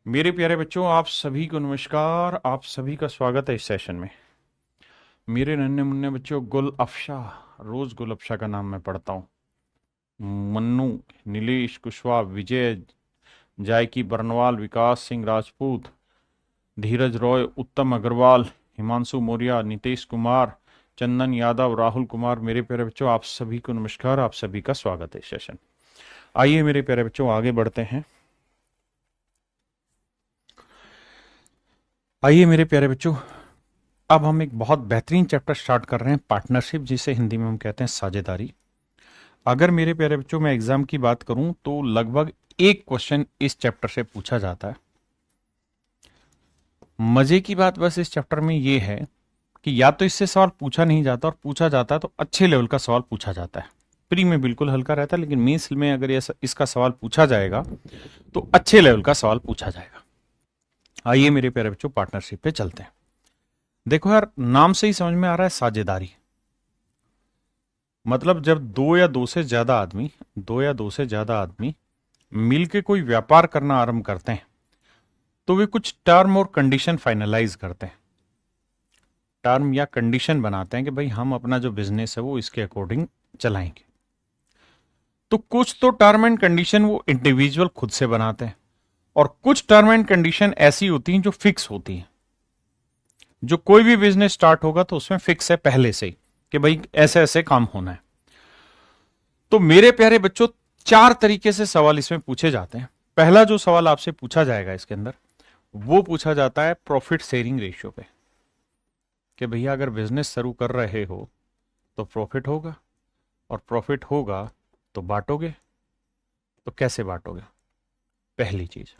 मेरे प्यारे बच्चों, आप सभी को नमस्कार। आप सभी का स्वागत है इस सेशन में। मेरे नन्हे मुन्ने बच्चों, गुल अफशा, रोज गुल अफशा का नाम मैं पढ़ता हूँ। मन्नू, नीलेश कुशवाहा, विजय, जायकी बरनवाल, विकास सिंह राजपूत, धीरज रॉय, उत्तम अग्रवाल, हिमांशु मौर्य, नीतीश कुमार, चंदन यादव, राहुल कुमार। मेरे प्यारे बच्चों, आप सभी को नमस्कार। आप सभी का स्वागत है इस सेशन। आइए मेरे प्यारे बच्चों, आगे बढ़ते हैं। आइए मेरे प्यारे बच्चों, अब हम एक बहुत बेहतरीन चैप्टर स्टार्ट कर रहे हैं, पार्टनरशिप, जिसे हिंदी में हम कहते हैं साझेदारी। अगर मेरे प्यारे बच्चों मैं एग्जाम की बात करूं तो लगभग एक क्वेश्चन इस चैप्टर से पूछा जाता है। मजे की बात बस इस चैप्टर में यह है कि या तो इससे सवाल पूछा नहीं जाता, और पूछा जाता है तो अच्छे लेवल का सवाल पूछा जाता है। प्री में बिल्कुल हल्का रहता है, लेकिन मेंस में अगर इसका सवाल पूछा जाएगा तो अच्छे लेवल का सवाल पूछा जाएगा। आइए मेरे प्यारे बच्चों, पार्टनरशिप पे चलते हैं। देखो यार, नाम से ही समझ में आ रहा है साझेदारी। मतलब जब दो या दो से ज्यादा आदमी मिलके कोई व्यापार करना आरंभ करते हैं तो वे कुछ टर्म और कंडीशन फाइनलाइज करते हैं। टर्म या कंडीशन बनाते हैं कि भाई हम अपना जो बिजनेस है वो इसके अकॉर्डिंग चलाएंगे। तो कुछ तो टर्म एंड कंडीशन वो इंडिविजुअल खुद से बनाते हैं, और कुछ टर्म एंड कंडीशन ऐसी होती हैं जो फिक्स होती हैं। जो कोई भी बिजनेस स्टार्ट होगा तो उसमें फिक्स है पहले से ही कि भाई ऐसे ऐसे काम होना है। तो मेरे प्यारे बच्चों, चार तरीके से सवाल इसमें पूछे जाते हैं। पहला जो सवाल आपसे पूछा जाएगा इसके अंदर, वो पूछा जाता है प्रॉफिट शेयरिंग रेशियो पे, कि भैया अगर बिजनेस शुरू कर रहे हो तो प्रॉफिट होगा, और प्रॉफिट होगा तो बांटोगे, तो कैसे बांटोगे, पहली चीज।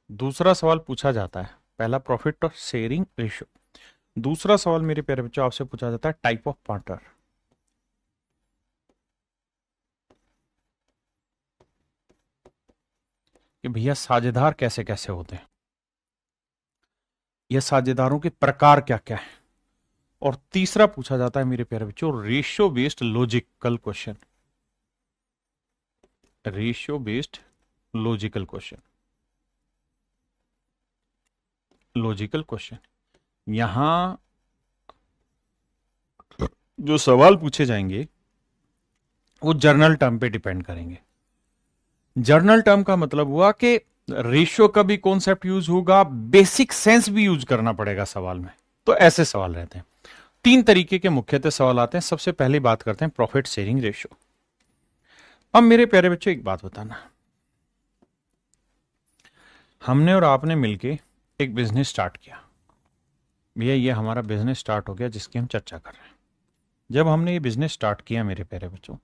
दूसरा सवाल पूछा जाता है, पहला प्रॉफिट और शेयरिंग रेशियो। दूसरा सवाल मेरे प्यारे बच्चों आपसे पूछा जाता है टाइप ऑफ पार्टनर, कि भैया साझेदार कैसे कैसे होते हैं, ये साझेदारों के प्रकार क्या क्या है। और तीसरा पूछा जाता है मेरे प्यारे बच्चों ratio based logical question, ratio based logical question, logical question. यहां जो सवाल पूछे जाएंगे वो जर्नल टर्म पे डिपेंड करेंगे। जर्नल टर्म का मतलब हुआ कि रेशियो का भी कॉन्सेप्ट यूज होगा, बेसिक सेंस भी यूज करना पड़ेगा सवाल में। तो ऐसे सवाल रहते हैं। तीन तरीके के मुख्यतः सवाल आते हैं। सबसे पहले बात करते हैं प्रॉफिट शेयरिंग रेशियो। अब मेरे प्यारे बच्चों एक बात बताना, हमने और आपने मिलके एक बिजनेस स्टार्ट किया। भैया ये हमारा बिजनेस स्टार्ट हो गया जिसकी हम चर्चा कर रहे हैं। जब हमने ये बिजनेस स्टार्ट किया मेरे प्यारे बच्चों,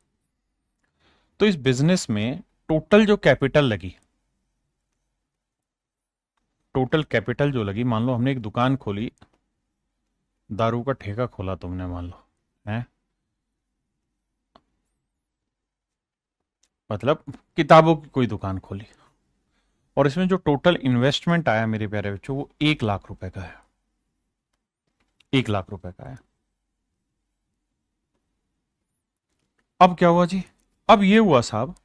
तो इस बिजनेस में टोटल जो कैपिटल लगी, टोटल कैपिटल जो लगी, मान लो हमने एक दुकान खोली, दारू का ठेका खोला तुमने, मान लो है, मतलब किताबों की कोई दुकान खोली, और इसमें जो टोटल इन्वेस्टमेंट आया मेरे प्यारे बच्चों वो 1 लाख रुपए का है। 1 लाख रुपए का है। अब क्या हुआ जी, अब ये हुआ साहब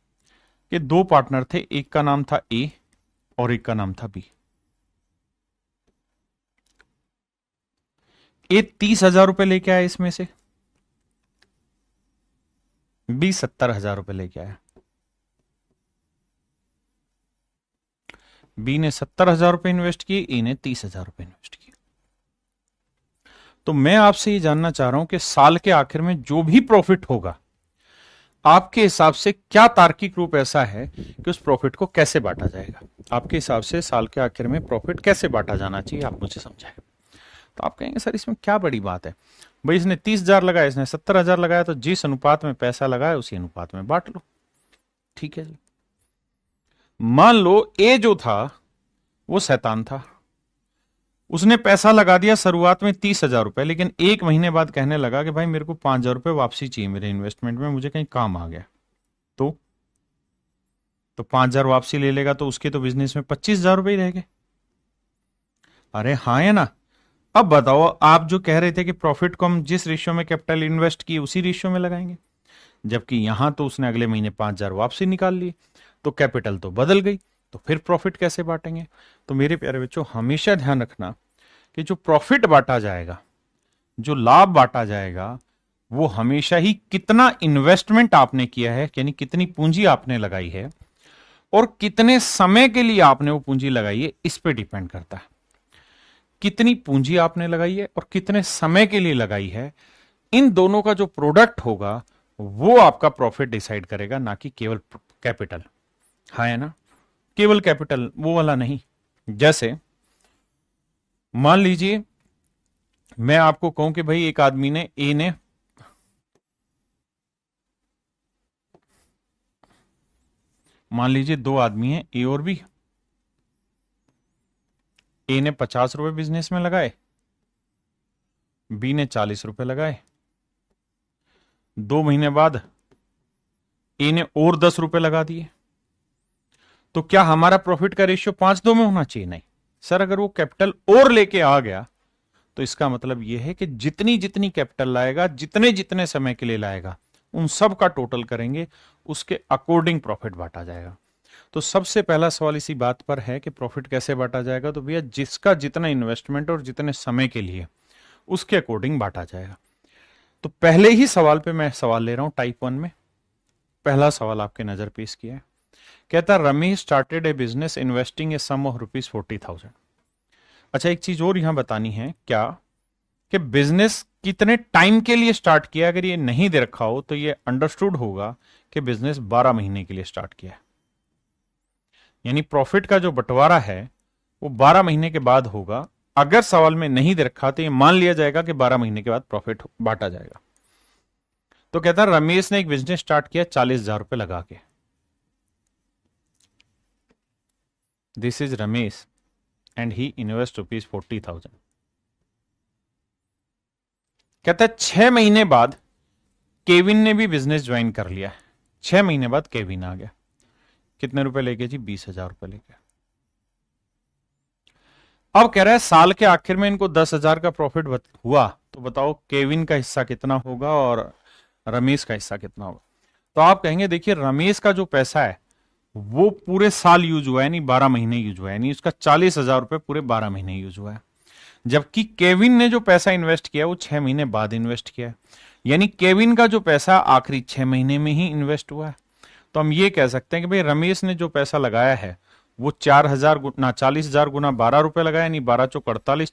कि दो पार्टनर थे, एक का नाम था ए और एक का नाम था बी। ए 30,000 रुपए लेके आया इसमें से, बी 70,000 रुपए लेके आया। बी ने 70,000 रुपए इन्वेस्ट किए, ए ने 30,000 रुपए इन्वेस्ट किए। तो मैं आपसे ये जानना चाह रहा हूं कि साल के आखिर में जो भी प्रॉफिट होगा, आपके हिसाब से क्या तार्किक रूप ऐसा है कि उस प्रॉफिट को कैसे बांटा जाएगा। आपके हिसाब से साल के आखिर में प्रॉफिट कैसे बांटा जाना चाहिए, आप मुझे समझाएं। तो आप कहेंगे सर इसमें क्या बड़ी बात है, भाई इसने 30,000 लगाया, इसने 70,000 लगाया, तो जिस अनुपात में पैसा लगाया उसी अनुपात में बांट लो। ठीक है जी। मान लो ए जो था वो शैतान था, उसने पैसा लगा दिया शुरुआत में 30,000 रुपए, लेकिन एक महीने बाद कहने लगा कि भाई मेरे को 5,000 रुपए वापसी चाहिए मेरे इन्वेस्टमेंट में, मुझे कहीं काम आ गया। तो 5,000 वापसी ले लेगा तो उसके तो बिजनेस में 25,000 रुपए ही रह गए। अरे हाँ है ना। अब बताओ, आप जो कह रहे थे कि प्रॉफिट को हम जिस रेशियो में कैपिटल इन्वेस्ट किए उसी रेशियो में लगाएंगे, जबकि यहां तो उसने अगले महीने 5,000 वापसी निकाल ली, तो कैपिटल तो बदल गई। तो फिर प्रॉफिट कैसे बांटेंगे? तो मेरे प्यारे बच्चों हमेशा ध्यान रखना कि जो प्रॉफिट बांटा जाएगा, जो लाभ बांटा जाएगा, वो हमेशा ही कितना इन्वेस्टमेंट आपने किया है, यानी कितनी पूंजी आपने लगाई है और कितने समय के लिए आपने वो पूंजी लगाई है, इस पे डिपेंड करता है। कितनी पूंजी आपने लगाई है और कितने समय के लिए लगाई है, इन दोनों का जो प्रोडक्ट होगा वो आपका प्रॉफिट डिसाइड करेगा, ना कि केवल कैपिटल। हाँ है ना, केवल कैपिटल वो वाला नहीं। जैसे मान लीजिए मैं आपको कहूं कि भाई एक आदमी ने ए ने मान लीजिए दो आदमी हैं ए और बी। ए ने 50 रुपए बिजनेस में लगाए, बी ने 40 रुपए लगाए। 2 महीने बाद ए ने और 10 रुपए लगा दिए। तो क्या हमारा प्रॉफिट का रेशियो 5:2 में होना चाहिए? नहीं सर, अगर वो कैपिटल और लेके आ गया तो इसका मतलब यह है कि जितनी जितनी कैपिटल लाएगा, जितने जितने समय के लिए लाएगा, उन सब का टोटल करेंगे, उसके अकॉर्डिंग प्रॉफिट बांटा जाएगा। तो सबसे पहला सवाल इसी बात पर है कि प्रॉफिट कैसे बांटा जाएगा? तो भैया जिसका जितना इन्वेस्टमेंट और जितने समय के लिए, उसके अकॉर्डिंग बांटा जाएगा। तो पहले ही सवाल पे मैं सवाल ले रहा हूं टाइप 1 में। पहला सवाल आपके नजर पेश किया है, कहता Ramesh started a business investing a sum of ₹40,000। अच्छा, एक चीज और यहां बतानी है क्या, कि बिजनेस कितने टाइम के लिए स्टार्ट किया। अगर ये नहीं दे रखा हो तो ये अंडरस्टूड होगा कि बिजनेस 12 महीने के लिए स्टार्ट किया है। यानी प्रॉफिट का जो बंटवारा है वो 12 महीने के बाद होगा। अगर सवाल में नहीं दे रखा तो ये मान लिया जाएगा कि 12 महीने के बाद प्रॉफिट बांटा जाएगा। तो कहता है रमेश ने एक बिजनेस स्टार्ट किया 40,000 रुपए लगा के। This is Ramesh and he invest ₹40,000। कहता है 6 महीने बाद केविन ने भी बिजनेस ज्वाइन कर लिया। 6 महीने बाद केविन आ गया। कितने रुपए लेके जी? 20,000 रुपए लेके। अब कह रहा है साल के आखिर में इनको 10,000 का प्रॉफिट हुआ, तो बताओ केविन का हिस्सा कितना होगा और रमेश का हिस्सा कितना होगा? तो आप कहेंगे देखिए रमेश का जो पैसा है वो पूरे साल यूज हुआ है, यानी 12 महीने यूज हुआ है, यानी उसका 40,000 रुपए पूरे 12 महीने यूज हुआ है। जबकि केविन ने जो पैसा इन्वेस्ट किया वो 6 महीने बाद इन्वेस्ट किया है, यानी केविन का जो पैसा आखिरी 6 महीने में ही इन्वेस्ट हुआ है। तो हम ये कह सकते हैं कि भाई रमेश ने जो पैसा लगाया है वो 4,000 गुना 40,000 गुना 12 रुपए लगाया, यानी 12 चौक 48,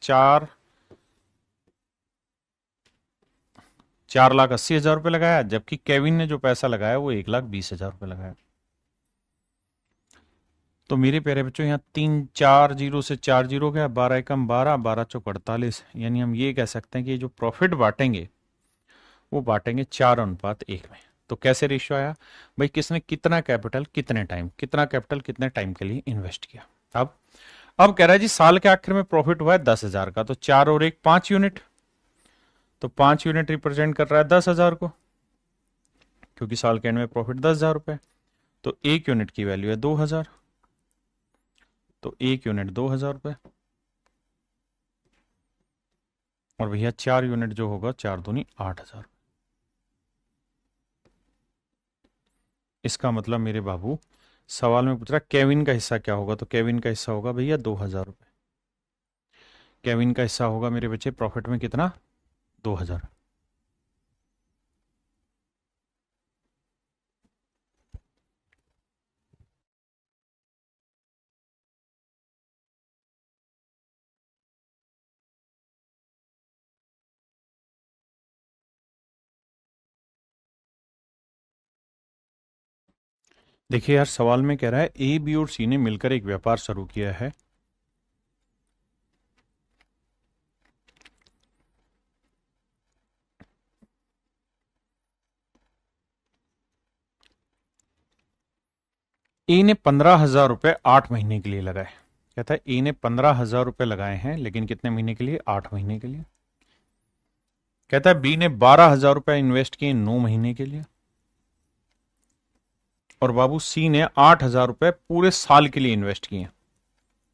4,80,000 रुपए लगाया। जबकि केविन ने जो पैसा लगाया वो 1,20,000 रुपए लगाया। तो मेरे प्यारे बच्चों यहाँ 3 4 जीरो से 4 जीरो गया, 12 एकम 12, 12 चौक 48, यानी हम ये कह सकते हैं कि ये जो प्रॉफिट बांटेंगे वो बांटेंगे 4:1 में। तो कैसे रेशियो आया भाई? किसने कितना कैपिटल कितने टाइम, कितना कैपिटल कितने टाइम के लिए इन्वेस्ट किया। अब कह रहा है जी साल के आखिर में प्रॉफिट हुआ है 10,000 का, तो 4 और 1 5 यूनिट, तो 5 यूनिट रिप्रेजेंट कर रहा है 10,000 को, क्योंकि साल के एंड में प्रॉफिट 10,000 रुपए। तो 1 यूनिट की वैल्यू है 2,000, तो 1 यूनिट 2,000 रुपए। और भैया 4 यूनिट जो होगा 4 दूनी 8,000। इसका मतलब मेरे बाबू सवाल में पूछ रहा केविन का हिस्सा क्या होगा, तो केविन का हिस्सा होगा भैया 2,000 रुपए। केविन का हिस्सा होगा मेरे बच्चे प्रॉफिट में कितना? 2,000। देखिए यार सवाल में कह रहा है ए बी और सी ने मिलकर एक व्यापार शुरू किया है। ए ने 15,000 रुपए 8 महीने के लिए लगाए। कहता है ए ने 15,000 रुपए लगाए हैं, लेकिन कितने महीने के लिए? 8 महीने के लिए। कहता है बी ने 12,000 रुपए इन्वेस्ट किए 9 महीने के लिए, और बाबू सी ने 8,000 रुपए पूरे साल के लिए इन्वेस्ट किए,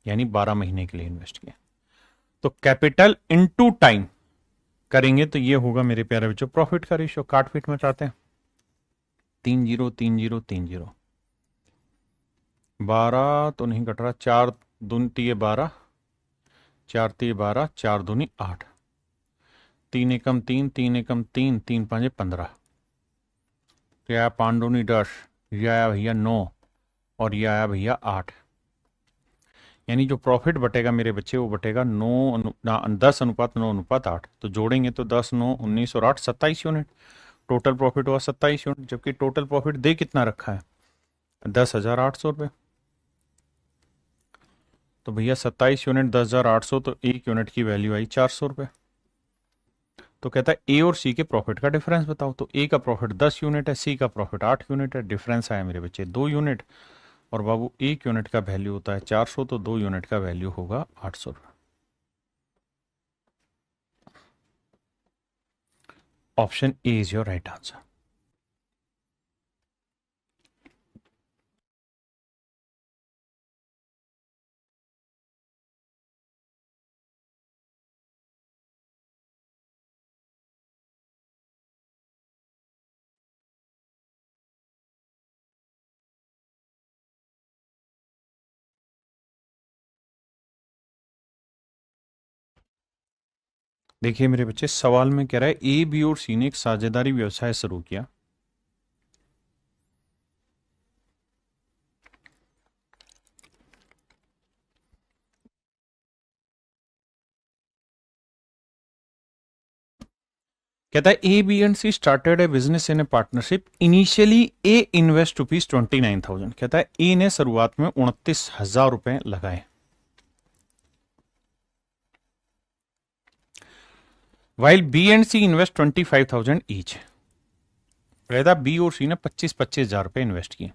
यानी 12 महीने के लिए इन्वेस्ट किए। तो कैपिटल इनटू टाइम करेंगे तो ये होगा मेरे प्यारे बच्चों प्रॉफिट का रेशियो। काट पीट में चाहते हैं 3 0 3 0 3 0, 12 तो नहीं कट रहा, 4 दूनी 12, 4 तिये 12, 4 दूनी 8, 3 एकम 3, 3 एकम 3, 3 5 15, तो आया 5 दूनी 10, यह आया भैया 9 और यह आया भैया 8। यानी जो प्रॉफिट बटेगा मेरे बच्चे वो बटेगा 10:9:8। तो जोड़ेंगे तो 10, 9, 19 और 8, 27 यूनिट। टोटल प्रॉफिट हुआ 27 यूनिट, जबकि टोटल प्रॉफिट दे कितना रखा है, 10,800 रुपये। तो भैया 27 यूनिट 10,800, तो एक यूनिट की वैल्यू आई 400 रुपये। तो कहता है ए और सी के प्रॉफिट का डिफरेंस बताओ। तो ए का प्रॉफिट 10 यूनिट है, सी का प्रॉफिट 8 यूनिट है, डिफरेंस आया मेरे बच्चे 2 यूनिट। और बाबू एक यूनिट का वैल्यू होता है 400, तो 2 यूनिट का वैल्यू होगा 800 रुपये। Option A is your right answer. देखिए मेरे बच्चे, सवाल में कह रहा है ए, बी और सी ने एक साझेदारी व्यवसाय शुरू किया। कहता है A, B and C started a business in a partnership. Initially A invest ₹29,000। कहता है ए ने शुरुआत में 29,000 रुपए लगाए, while B and C invest 25,000 each. कहता बी और सी ने 25,000 रुपए इन्वेस्ट किए।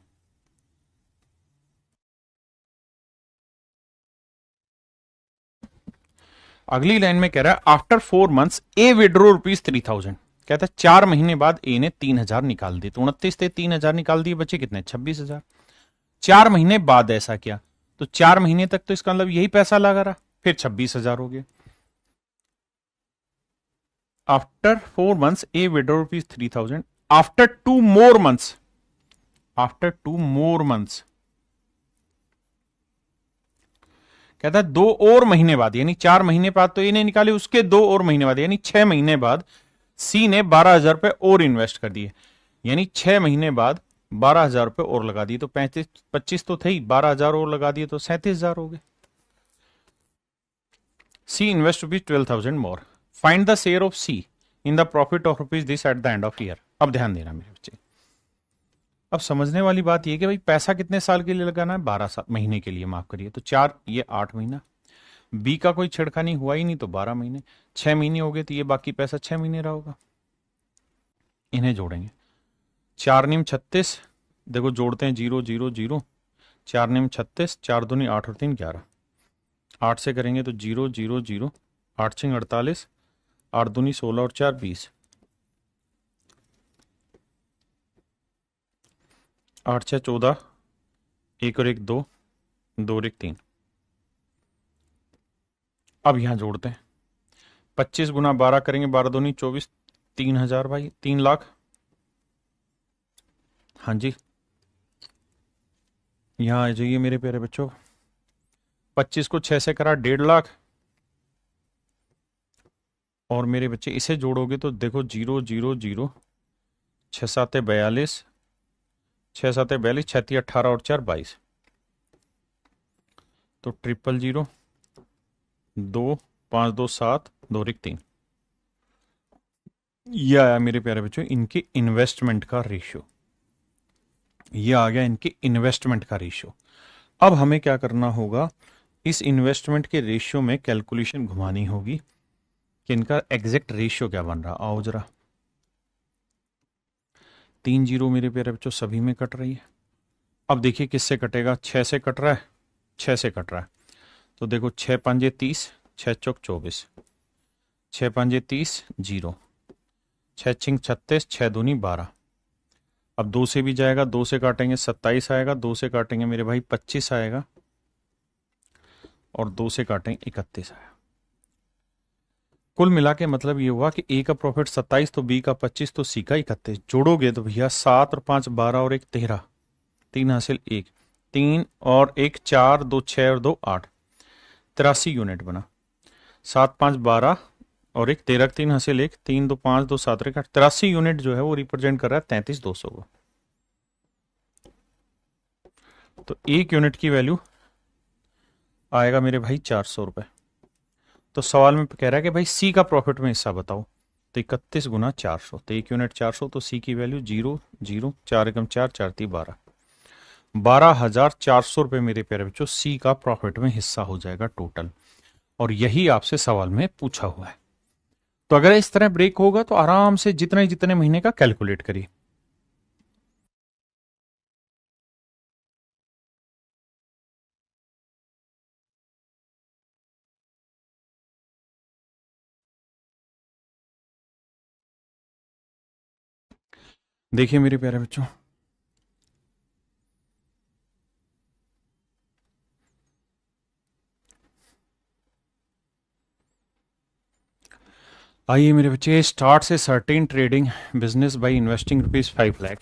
अगली लाइन में कह रहा है आफ्टर 4 मंथ्स ए विड्रो ₹3,000। कहता है 4 महीने बाद ए ने 3,000 निकाल दिए। तो 29 थे, 3,000 निकाल दिए, बचे कितने, 26,000। 4 महीने बाद ऐसा किया, तो 4 महीने तक तो इसका मतलब यही पैसा लगा रहा, फिर 26,000 हो गए। After 4 months A withdrew ₹3,000। After 2 more months, after 2 more months कहता है 2 और महीने बाद, यानी 4 महीने बाद तो ए ने निकाले, उसके 2 और महीने बाद यानी 6 महीने बाद सी ने 12,000 रुपए और इन्वेस्ट कर दिए। यानी 6 महीने बाद 12,000 रुपए और लगा दिए। तो 25 तो थे ही, 12,000 और लगा दिए तो 37,000 हो गए। C invest ₹12,000 more. Find the share of C in the profit of ₹this at the end of year. अब ध्यान देना मेरे बच्चे, अब समझने वाली बात यह कि भाई पैसा कितने साल के लिए लगाना है, 12 महीने के लिए, माफ करिए। तो 4, ये 8 महीना। बी का कोई छिड़खानी हुआ ही नहीं तो 12 महीने। 6 महीने हो गए तो ये बाकी पैसा 6 महीने रहा होगा। इन्हें जोड़ेंगे, 4 नियम 36, देखो जोड़ते हैं 0 0 0, 4 नियम 36, 4 दूनी 8 और 3 11, 8 से करेंगे तो 0 0 0, 8 6 48, 8 दूनी 16 और 4 20, 8 6 14, 1 और 1 2, 2 और 1 3। अब यहां जोड़ते हैं, 25 गुना 12 करेंगे, 12 दूनी 24, 3,000 भाई, 3 लाख। हाँ जी, यहां आ जाइए मेरे प्यारे बच्चों, 25 को 6 से करा 1.5 लाख। और मेरे बच्चे इसे जोड़ोगे तो देखो 0 0 0, 6 7 42, 6 7 42, 36 18 और 4 22, तो 000 2 5 2 7 2 1 3। यह आया मेरे प्यारे बच्चों इनके इन्वेस्टमेंट का रेशियो। यह आ गया इनके इन्वेस्टमेंट का रेशियो। अब हमें क्या करना होगा, इस इन्वेस्टमेंट के रेशियो में कैलकुलेशन घुमानी होगी कि इनका एग्जैक्ट रेशियो क्या बन रहा। आओ जरा, 3 0 मेरे प्यारे बच्चों सभी में कट रही है। अब देखिए किससे कटेगा, 6 से कट रहा है, 6 से कट रहा है। तो देखो 6 5 30, 6 चौक 24, 6 5 30 0, 6 6 36, 6 दूनी 12। अब 2 से भी जाएगा, 2 से काटेंगे 27 आएगा, 2 से काटेंगे मेरे भाई 25 आएगा, और 2 से काटेंगे 31 आएगा। कुल मिला के मतलब ये हुआ कि ए का प्रॉफिट 27, तो बी का 25, तो सी का 31। जोड़ोगे तो भैया 7 और 5 12 और 1 13, 3 हासिल 1, 3 और 1 4, 2 6 और 2 8, 83 यूनिट बना। 7 5 12 और एक 13 3 हासिल 1 3 2 5 2 7 1 8, 83 यूनिट जो है वो रिप्रेजेंट कर रहा है 33,200 को। तो एक यूनिट की वैल्यू आएगा मेरे भाई 400 रुपए। तो सवाल में कह रहा है कि भाई सी का प्रॉफिट में हिस्सा बताओ। तो 31 गुना 400, तो एक यूनिट 400, तो सी की वैल्यू 0 0 4 एकम 4 4 3 12, 12,400 रुपये मेरे प्यारे बच्चों सी का प्रॉफिट में हिस्सा हो जाएगा टोटल। और यही आपसे सवाल में पूछा हुआ है। तो अगर इस तरह ब्रेक होगा तो आराम से जितने जितने महीने का कैलकुलेट करिए। देखिए मेरे प्यारे बच्चों, आइए मेरे बच्चे, स्टार्ट से certain trading business by investing ₹5 lakh.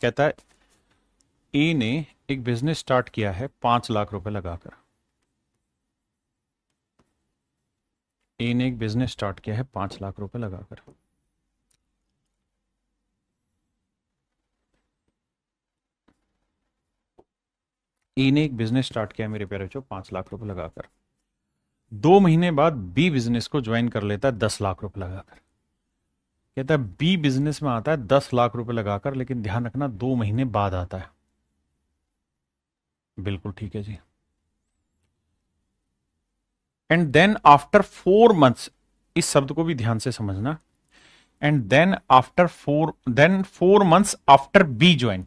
कहता है ए ने एक बिजनेस स्टार्ट किया है 5 लाख रुपए लगाकर। ए ने एक बिजनेस स्टार्ट किया है 5 लाख रुपए लगाकर। ए ने एक बिजनेस स्टार्ट किया मेरे प्यारे बच्चों 5 लाख रुपए लगाकर। 2 महीने बाद बी बिजनेस को ज्वाइन कर लेता है 10 लाख रुपए लगाकर। कहता है बी बिजनेस में आता है 10 लाख रुपए लगाकर, लेकिन ध्यान रखना 2 महीने बाद आता है। बिल्कुल ठीक है जी। एंड देन आफ्टर 4 मंथ्स, इस शब्द को भी ध्यान से समझना, and then after 4 months after B join.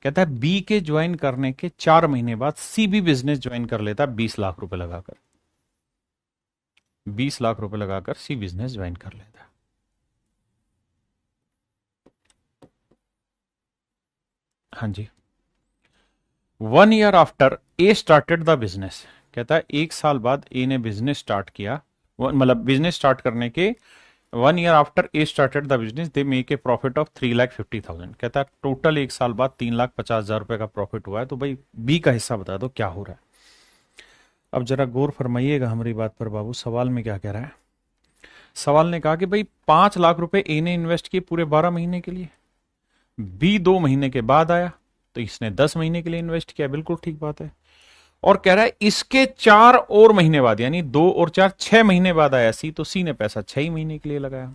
कहता है बी के ज्वाइन करने के 4 महीने बाद सी भी बिजनेस ज्वाइन कर लेता है 20 लाख रुपए लगाकर। 20 लाख रुपए लगाकर सी बिजनेस ज्वाइन कर लेता है। हाँ जी। 1 year after a started the business. कहता है 1 साल बाद ए ने बिजनेस स्टार्ट किया, मतलब बिजनेस स्टार्ट करने के 1 year after a started the business they make a profit of 3,50,000। कहता है टोटल 1 साल बाद 3,50,000 रुपए का प्रॉफिट हुआ है। तो भाई बी का हिस्सा बता दो क्या हो रहा है। अब जरा गौर फरमाइएगा हमारी बात पर बाबू, सवाल में क्या कह रहा है। सवाल ने कहा कि भाई 5 लाख रुपए ए ने इन्वेस्ट किए पूरे 12 महीने के लिए, बी 2 महीने के बाद आया तो इसने 10 महीने के लिए इन्वेस्ट किया। बिल्कुल ठीक बात है। और कह रहा है इसके 4 और महीने बाद, यानी 2 और 4 6 महीने बाद आया सी, तो सी ने पैसा 6 ही महीने के लिए लगाया।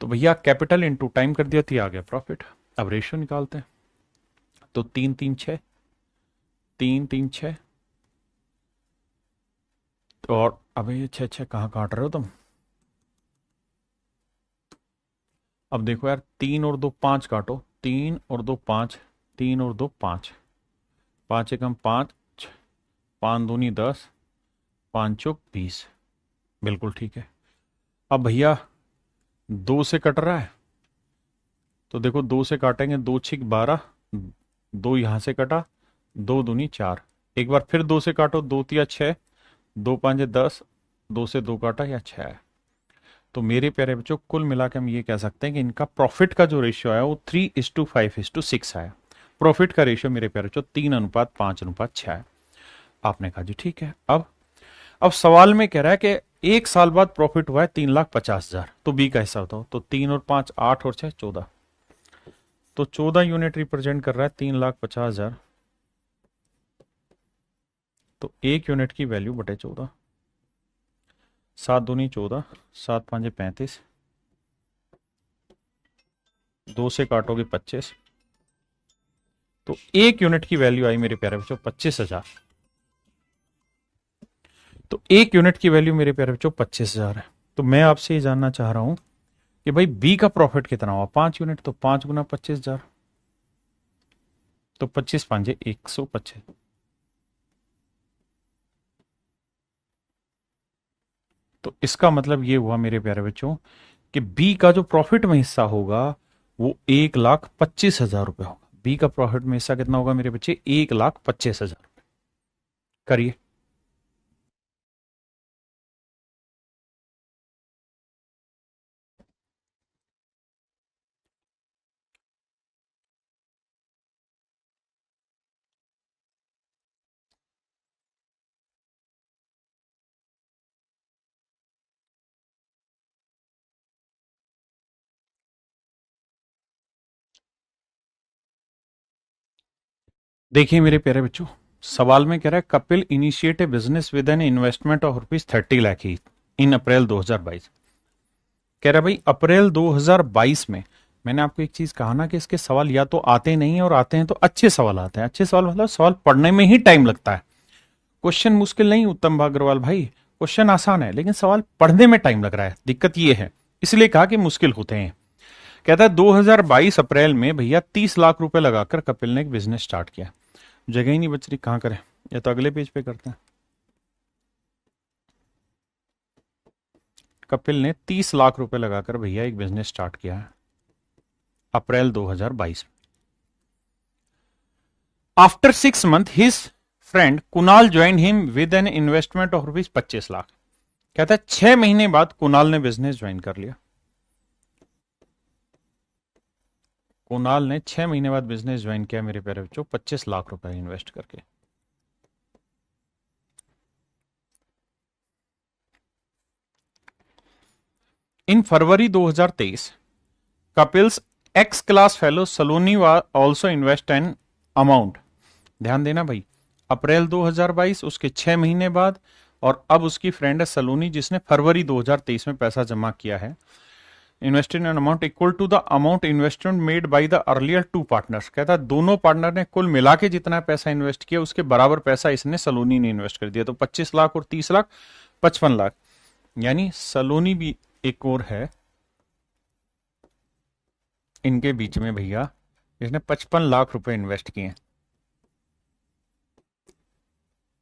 तो भैया कैपिटल इंटू टाइम कर दिया, तो आ गया प्रॉफिट। अब रेशियो निकालते हैं। तो 3 3 6, 3 3 6, और अब ये 6 6 कहां काट रहे हो तुम। अब देखो यार, 3 और 2 5 काटो, 3 और 2 5, 3 और 2 5, 5 एकम 5, 5 दूनी 10, 5 चौक 20। बिल्कुल ठीक है। अब भैया 2 से कट रहा है, तो देखो 2 से काटेंगे, 2 6 12, 2 यहां से कटा, 2 दूनी 4। एक बार फिर 2 से काटो, 2 तिया 6, 2 5 10, 2 से 2 काटा या 6 है। तो मेरे प्यारे बच्चों कुल मिलाकर हम ये कह सकते हैं कि इनका प्रॉफिट का जो रेशियो आया वो 3:5:6 आया। प्रॉफिट का रेशियो मेरे प्यारे बच्चों 3:5:6 है। आपने कहा जी ठीक है। अब सवाल में कह रहा है कि 1 साल बाद प्रॉफिट हुआ है 3,50,000, तो बी का हिस्सा बताओ। तो 3 और 5 8 और 6 14, तो 14 यूनिट रिप्रेजेंट कर रहा है 3,50,000। तो एक यूनिट की वैल्यू बटे 14, 7 दूनी 14, 7 5 35, 2 से काटोगे 25, तो एक यूनिट की वैल्यू आई मेरे प्यारे बच्चों 25,000। तो एक यूनिट की वैल्यू मेरे प्यारे बच्चों 25,000 है। तो मैं आपसे ये जानना चाह रहा हूं कि भाई बी का प्रॉफिट कितना हुआ, 5 यूनिट, तो 5 गुना 25,000, तो 25 5 125। तो इसका मतलब ये हुआ मेरे प्यारे बच्चों कि बी का जो प्रॉफिट में हिस्सा होगा वो 1,25,000 रुपये होगा। बी का प्रॉफिट में हिस्सा कितना होगा मेरे बच्चे, 1,25,000। करिए। देखिए मेरे प्यारे बच्चों, सवाल में कह रहा है Kapil initiate a business with an investment of ₹30 lakh in April 2022। कह रहा है भाई अप्रैल 2022 में। मैंने आपको एक चीज कहा ना कि इसके सवाल या तो आते नहीं है और आते हैं तो अच्छे सवाल आते हैं। अच्छे सवाल मतलब सवाल पढ़ने में ही टाइम लगता है। क्वेश्चन मुश्किल नहीं उत्तम अग्रवाल भाई, क्वेश्चन आसान है लेकिन सवाल पढ़ने में टाइम लग रहा है, दिक्कत ये है, इसलिए कहा कि मुश्किल होते हैं। कहता है 2022 अप्रैल में भैया 30 लाख रुपए लगाकर कपिल ने एक बिजनेस स्टार्ट किया। जगह ही नहीं बच रही, कहां करें, या तो अगले पेज पे करते हैं। कपिल ने 30 लाख रुपए लगाकर भैया एक बिजनेस स्टार्ट किया है अप्रैल 2022। After 6 month his friend Kunal join him with an investment of ₹25 lakh. कहता है 6 महीने बाद कुणाल ने बिजनेस ज्वाइन कर लिया। कुणाल ने 6 महीने बाद बिजनेस ज्वाइन किया मेरे प्यारे बच्चों, 25 लाख रुपए इन्वेस्ट करके। इन फरवरी 2023 Kapil's x class fellow Saloni also invest an amount. ध्यान देना भाई, अप्रैल 2022 उसके 6 महीने बाद, और अब उसकी फ्रेंड है सलोनी जिसने फरवरी 2023 में पैसा जमा किया है। Invested an amount equal to the amount investment made by the earlier two partners. कहता है दोनों पार्टनर ने कुल मिला के जितना पैसा इन्वेस्ट किया उसके बराबर पैसा इसने सलोनी ने इन्वेस्ट कर दिया। तो 25 लाख और 30 लाख 55 लाख, यानी सलोनी भी एक और है इनके बीच में भैया, इसने 55 लाख रुपए इन्वेस्ट किए।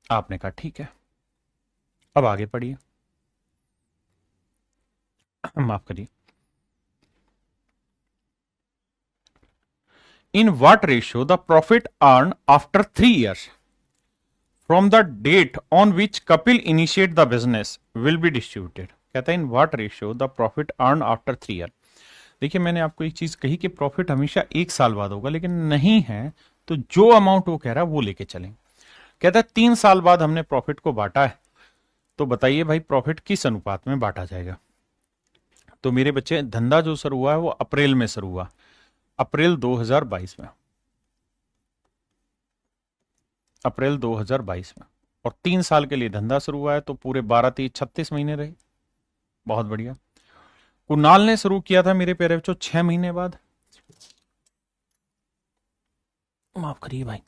आपने कहा ठीक है, अब आगे पढ़िए। माफ करिए। In what ratio the profit earn after 3 years from the date on which Kapil initiate the business will be distributed. कहता है in what ratio the profit earn after 3 year। देखिए मैंने आपको एक चीज कही कि प्रॉफिट हमेशा 1 साल बाद होगा, लेकिन नहीं है तो जो अमाउंट वो कह रहा है वो लेके चलें। कहता है 3 साल बाद हमने प्रॉफिट को बांटा है, तो बताइए भाई प्रॉफिट किस अनुपात में बांटा जाएगा। तो मेरे बच्चे धंधा जो शुरू हुआ है वो अप्रैल में शुरू हुआ, अप्रैल 2022 में, अप्रैल 2022 में, और 3 साल के लिए धंधा शुरू हुआ है तो पूरे 12 3 36 महीने रहे। बहुत बढ़िया। कुणाल ने शुरू किया था मेरे प्यारे बच्चों 6 महीने बाद। माफ करिए भाई।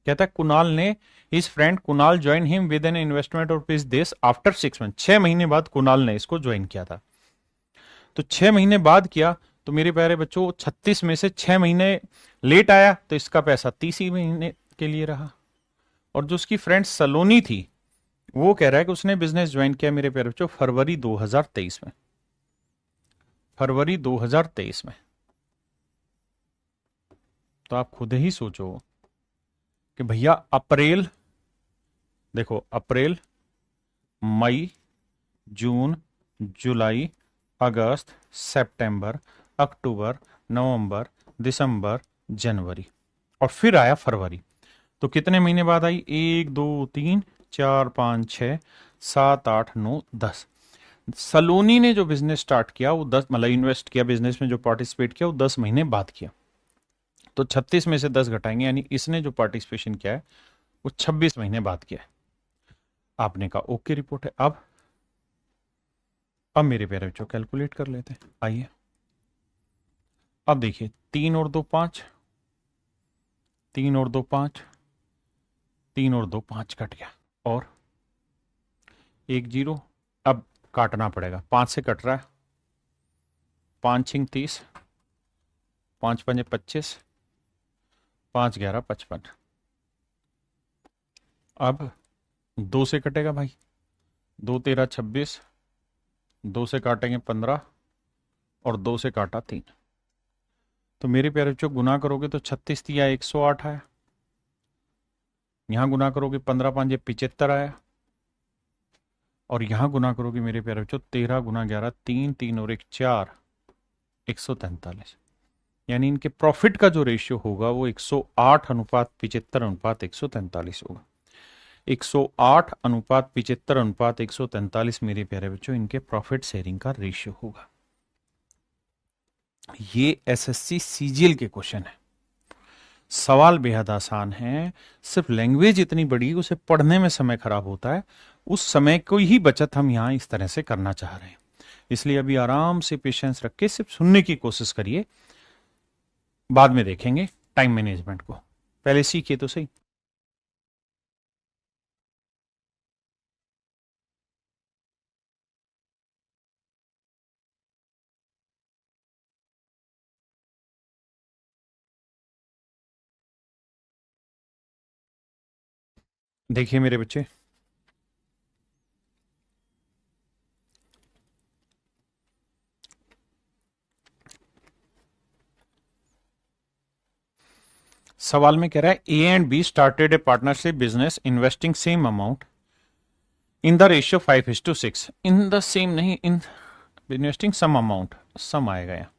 कहता है कुणाल ने, his friend Kunal join him with an investment of this after 6 month. 6 महीने बाद कुणाल ने इसको ज्वाइन किया था। तो 6 महीने बाद किया तो मेरे प्यारे बच्चों 36 में से 6 महीने लेट आया तो इसका पैसा 30 ही महीने के लिए रहा। और जो उसकी फ्रेंड सलोनी थी वो कह रहा है कि उसने बिजनेस ज्वाइन किया मेरे प्यारे बच्चों फरवरी 2023 में, फरवरी 2023 में। तो आप खुद ही सोचो कि भैया अप्रैल, देखो अप्रैल, मई, जून, जुलाई, अगस्त, सितंबर, अक्टूबर, नवंबर, दिसंबर, जनवरी, और फिर आया फरवरी। तो कितने महीने बाद आई? 1 2 3 4 5 6 7 8 9 10। सलोनी ने जो बिजनेस स्टार्ट किया वो 10, मतलब इन्वेस्ट किया बिजनेस में, जो पार्टिसिपेट किया वो 10 महीने बाद किया। तो 36 में से 10 घटाएंगे, यानी इसने जो पार्टिसिपेशन किया है वो 26 महीने बाद किया है। आपने कहा ओके रिपोर्ट है। अब मेरे प्यारे बच्चों कैलकुलेट कर लेते हैं, आइए। अब देखिए 3 और 2 5, 3 और 2 5, 3 और 2 5 कट गया, और 1 0। अब काटना पड़ेगा, 5 से कट रहा है, 5 6 30, 5 5 25, 5 11 55। अब 2 से कटेगा भाई, 2 13 26, 2 से काटेंगे 15, और 2 से काटा 3। तो मेरे प्यारे बच्चों गुना करोगे तो 36 या 108 आया, यहां गुना करोगे 15 5 75 आया, और यहां गुना करोगे मेरे प्यारे बच्चों 13 गुना 11 3 3 और 1 4, 143। यानी इनके प्रॉफिट का जो रेशियो होगा वो 108 अनुपात 75 अनुपात 143 होगा। 108 अनुपात 75 अनुपात 143 मेरे प्यारे बच्चों इनके प्रॉफिट शेयरिंग का रेशियो होगा। ये एसएससी सीजीएल के क्वेश्चन है। सवाल बेहद आसान है, सिर्फ लैंग्वेज इतनी बड़ी उसे पढ़ने में समय खराब होता है, उस समय को ही बचत हम यहां इस तरह से करना चाह रहे हैं। इसलिए अभी आराम से पेशेंस रख के सिर्फ सुनने की कोशिश करिए, बाद में देखेंगे टाइम मैनेजमेंट को, पहले सीखिए तो सही। देखिए मेरे बच्चे, सवाल में कह रहा है ए and be started A partnership business investing same amount in the ratio 5:6। In the same नहीं, इन इन्वेस्टिंग सम अमाउंट, सम आएगा यहाँ।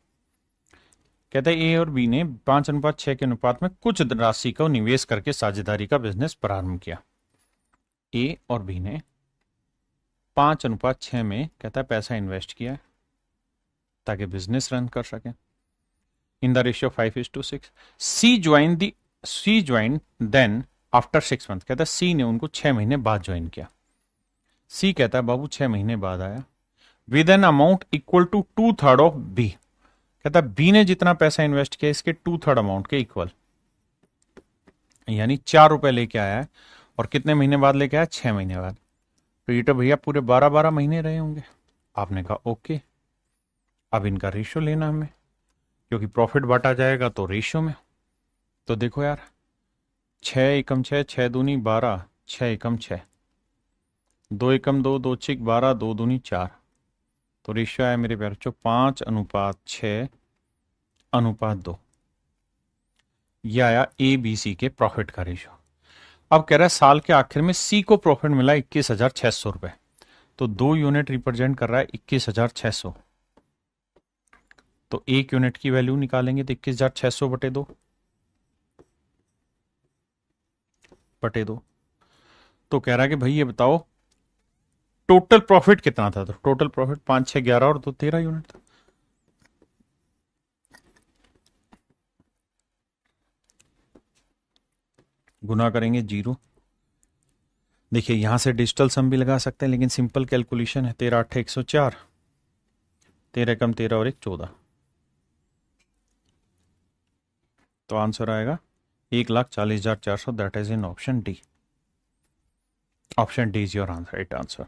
कहता है ए और बी ने 5:6 के अनुपात में कुछ राशि को निवेश करके साझेदारी का बिजनेस प्रारंभ किया। ए और बी ने 5:6 में कहता है पैसा इन्वेस्ट किया है ताकि बिजनेस रन कर सके in the ratio 5:6। C join then after 6 month. कहता है सी ने उनको 6 महीने बाद ज्वाइन किया। सी कहता है बाबू 6 महीने बाद आया with an amount equal to 2/3 of B. कहता है बी ने जितना पैसा इन्वेस्ट किया इसके 2/3 अमाउंट के इक्वल, यानी 4 रुपए लेके आया है और कितने महीने बाद लेके आया, 6 महीने बाद। तो ये तो भैया पूरे 12-12 महीने रहे होंगे। आपने कहा ओके, अब इनका रेशियो लेना हमें, क्योंकि प्रॉफिट बांटा जाएगा तो रेशियो में। तो देखो यार, 6 एकम 6, 6 दूनी 12, 6 एकम 6, 2 एकम 2, 2 छिक 12, 2 दूनी 4। तो रेशियो आया मेरे प्यारे बच्चों 5:6:2। यह आया ए बी सी के प्रॉफिट का रेशियो। अब कह रहा है साल के आखिर में सी को प्रॉफिट मिला 21,600 रुपए। तो 2 यूनिट रिप्रेजेंट कर रहा है 21,600। तो 1 यूनिट की वैल्यू निकालेंगे तो 21,600 बटे 2 बटे 2। तो कह रहा है कि भाई ये बताओ टोटल प्रॉफिट कितना था। तो टोटल प्रॉफिट 5, 6, 11 और 2, 13 यूनिट था। गुना करेंगे 0। देखिए यहां से डिजिटल सम भी लगा सकते हैं, लेकिन सिंपल कैलकुलेशन है। 13 8 104, 13 कम 13 और 1 14। तो आंसर आएगा 1,40,400। That is in option D. Option D is your answer, right answer.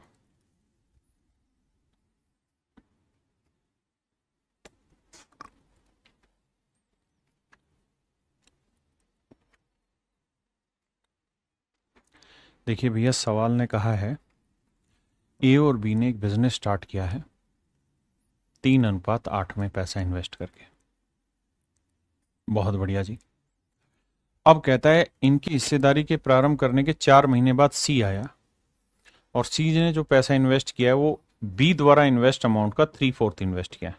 देखिए भैया, सवाल ने कहा है ए और बी ने एक बिजनेस स्टार्ट किया है 3:8 में पैसा इन्वेस्ट करके। बहुत बढ़िया जी। अब कहता है इनकी हिस्सेदारी के प्रारंभ करने के 4 महीने बाद सी आया और सी ने जो पैसा इन्वेस्ट किया है वो बी द्वारा इन्वेस्ट अमाउंट का 3/4 इन्वेस्ट किया है।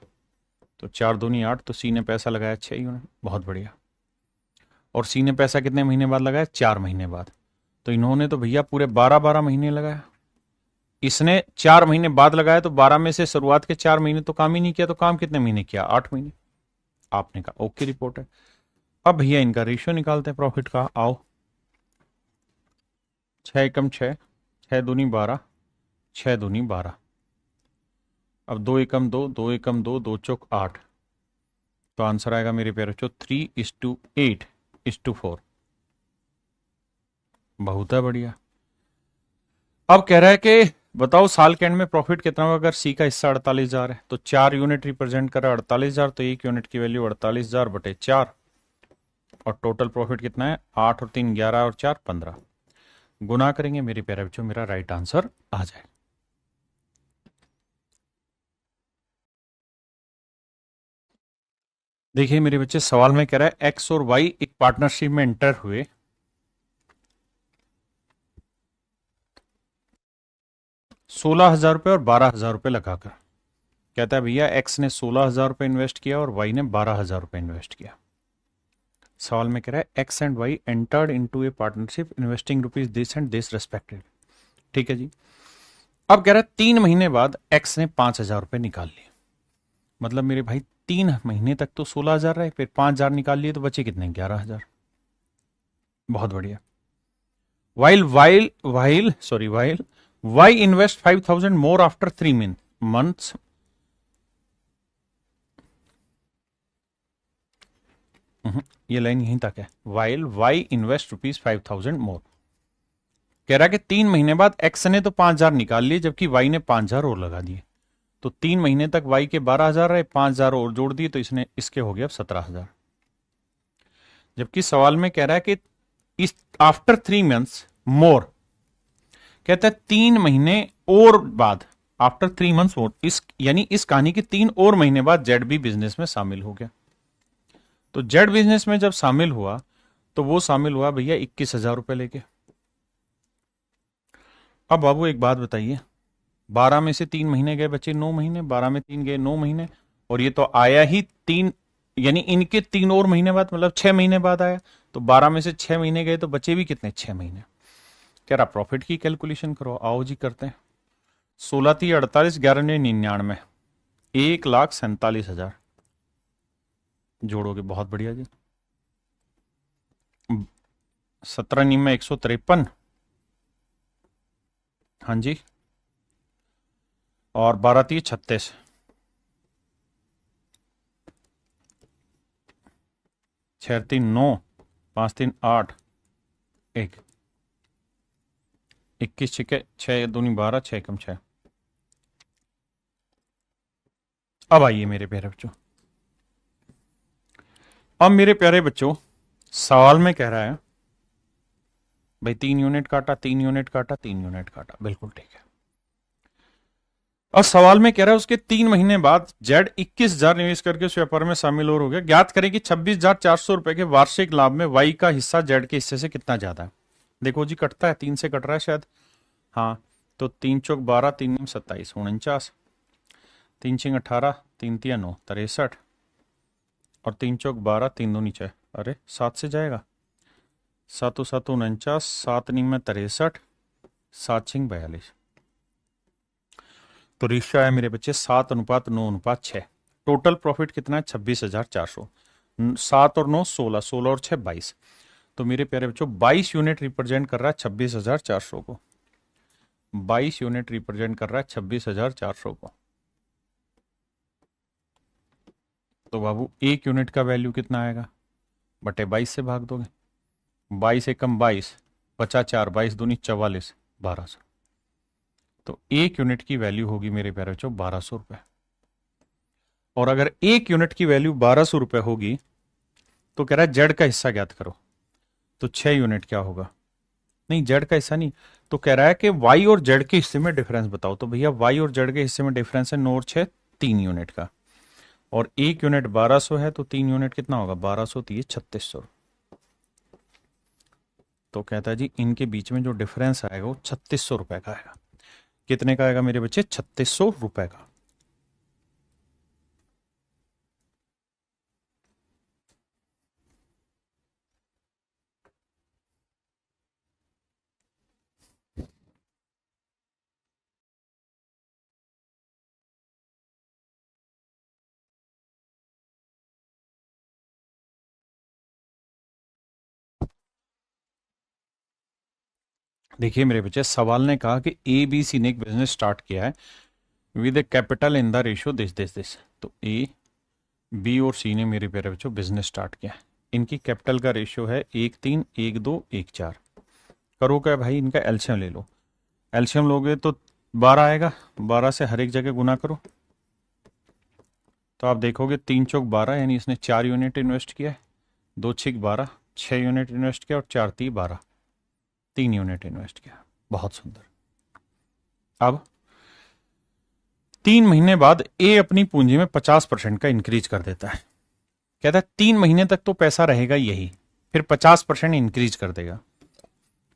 तो 4 दूनी 8, तो सी ने पैसा लगाया 6 यूनिट। बहुत बढ़िया। और सी ने पैसा कितने महीने बाद लगाया, 4 महीने बाद। तो इन्होंने तो भैया पूरे 12-12 महीने लगाया। इसने 4 महीने बाद लगाया, तो 12 में से शुरुआत के 4 महीने तो काम ही नहीं किया। तो काम कितने महीने किया, 8 महीने। आपने कहा ओके, रिपोर्ट है। अब भैया इनका रेशियो निकालते हैं प्रॉफिट का। आओ, 6 एकम 6, 6 दूनी 12, 6 दूनी 12। अब 2 एकम 2, 2 एकम 2, 2 चौक 8। तो आंसर आएगा मेरे प्यारे बच्चों 3:8:4। बहुत है बढ़िया। अब कह रहा है कि बताओ साल के एंड में प्रॉफिट कितना होगा अगर सी का हिस्सा 48,000 है। तो 4 यूनिट रिप्रेजेंट कर रहा है 48,000, तो 1 यूनिट की वैल्यू 48,000 बटे 4। और टोटल प्रॉफिट कितना है, 8 और 3 11 और 4 15। गुना करेंगे मेरे प्यारे बच्चों, मेरा राइट आंसर आ जाए। देखिए मेरे बच्चे, सवाल में कह रहा है एक्स और वाई एक पार्टनरशिप में एंटर हुए 16,000 रुपए और 12,000 रुपए लगाकर। कहता है भैया एक्स ने 16,000 रुपए इन्वेस्ट किया और वाई ने 12,000 रुपए इन्वेस्ट किया। सवाल में कह रहा है X and Y entered into a partnership investing rupees this and this respective. ठीक है जी। अब कह रहा है 3 महीने बाद एक्स ने 5,000 रुपए निकाल लिए। मतलब मेरे भाई 3 महीने तक तो 16,000 रहे, फिर 5,000 निकाल लिए तो बचे कितने, 11,000। बहुत बढ़िया। while why invest 5,000 more after 3 months? ये लाइन यहीं तक है। while why invest ₹5,000 more, कह रहा है कि 3 महीने बाद एक्स ने तो 5,000 निकाल लिए, जबकि वाई ने 5,000 और लगा दिए। तो 3 महीने तक वाई के 12,000 रहे, 5,000 और जोड़ दिए, तो इसने इसके हो गया 17,000। जबकि सवाल में कह रहा है कि इस आफ्टर 3 मंथ्स मोर, कहता है 3 महीने और बाद, आफ्टर 3 मंथ्स और, इस यानी इस कहानी के 3 और महीने बाद जेड भी बिजनेस में शामिल हो गया। तो जेड बिजनेस में जब शामिल हुआ तो वो शामिल हुआ भैया 21,000 रुपए लेके। अब बाबू एक बात बताइए, 12 में से 3 महीने गए, बचे 9 महीने, 12 में 3 गए 9 महीने, और ये तो आया ही 3, यानी इनके 3 और महीने बाद, मतलब 6 महीने बाद आया। तो 12 में से 6 महीने गए तो बचे भी कितने, 6 महीने। कह रहा प्रॉफिट की कैलकुलेशन करो। आओ जी करते हैं। 16×3 = 48, 11×99, 1,47,000 जोड़ोगे, बहुत बढ़िया जी। 17×9 = 153, हाँ जी, और 12×3 = 36, 6×3 = 9, 5×3 = 8, 1, 21 6 6 दूनी 12, 6 कम 6। अब आइए मेरे प्यारे बच्चों, अब मेरे प्यारे बच्चों सवाल में कह रहा है भाई 3 यूनिट काटा, 3 यूनिट काटा, 3 यूनिट काटा, बिल्कुल ठीक है। और सवाल में कह रहा है उसके 3 महीने बाद जेड 21,000 निवेश करके उस व्यापार में शामिल और हो गया। ज्ञात करें कि 26,400 रुपए के वार्षिक लाभ में वाई का हिस्सा जेड के हिस्से से कितना ज्यादा है। देखो जी कटता है, 3 से कट रहा है शायद, हाँ, तो 3×4 = 12, 3×9 = 27, 49, 3×6 = 18, 3×3 = 9, 63, और 3×4 = 12, 3×2 = 6, अरे 7 से जाएगा, 7×7 = 49, 7×9 = 63, 7×6 = 42। तो रेशियो है मेरे बच्चे 7:9:6। टोटल प्रॉफिट कितना है, 26,400। 7 और 9 16, 16 और 6 22। तो मेरे प्यारे बच्चों 22 यूनिट रिप्रेजेंट कर रहा है 26,400 को। 22 यूनिट रिप्रेजेंट कर रहा है 26,400 को। तो बाबू 1 यूनिट का वैल्यू कितना आएगा, बटे 22 से भाग दोगे, 22 एकम 22, बचा 4, 22 दूनी 44, 1200। तो 1 यूनिट की वैल्यू होगी मेरे प्यारे बच्चों 1200 रुपए। और अगर 1 यूनिट की वैल्यू 1200 रुपए होगी तो कह रहा है जेड का हिस्सा ज्ञात करो। तो 6 यूनिट क्या होगा, नहीं जेड का हिस्सा नहीं, तो कह रहा है कि वाई और जेड के हिस्से में डिफरेंस बताओ। तो भैया वाई और जेड के हिस्से में डिफरेंस है 9 और 6, 3 यूनिट का, और 1 यूनिट 1200 है, तो 3 यूनिट कितना होगा, 1200, तो ये 3600। तो कहता है जी इनके बीच में जो डिफरेंस आएगा वो 3600 रुपए का आएगा। कितने का आएगा मेरे बच्चे, 3600 रुपए का। देखिए मेरे बच्चे सवाल ने कहा कि ए बी सी ने एक बिजनेस स्टार्ट किया है with A capital in the ratio this this this. तो ए बी और सी ने मेरे प्यारे बच्चों बिजनेस स्टार्ट किया है। इनकी कैपिटल का रेशियो है 1:3, 1:2, 1:4। करो क्या भाई, इनका एलसीएम ले लो। एलसीएम लोगे तो 12 आएगा, 12 से हर एक जगह गुना करो, तो आप देखोगे 3×4 = 12, यानी इसने 4 यूनिट इन्वेस्ट किया है, 2×6 = 12, 6 यूनिट इन्वेस्ट किया, और 4×3 = 12, 3 यूनिट इन्वेस्ट किया। बहुत सुंदर। अब 3 महीने बाद ए अपनी पूंजी में 50% का इंक्रीज कर देता है। कहता है 3 महीने तक तो पैसा रहेगा यही, फिर 50% इंक्रीज कर देगा।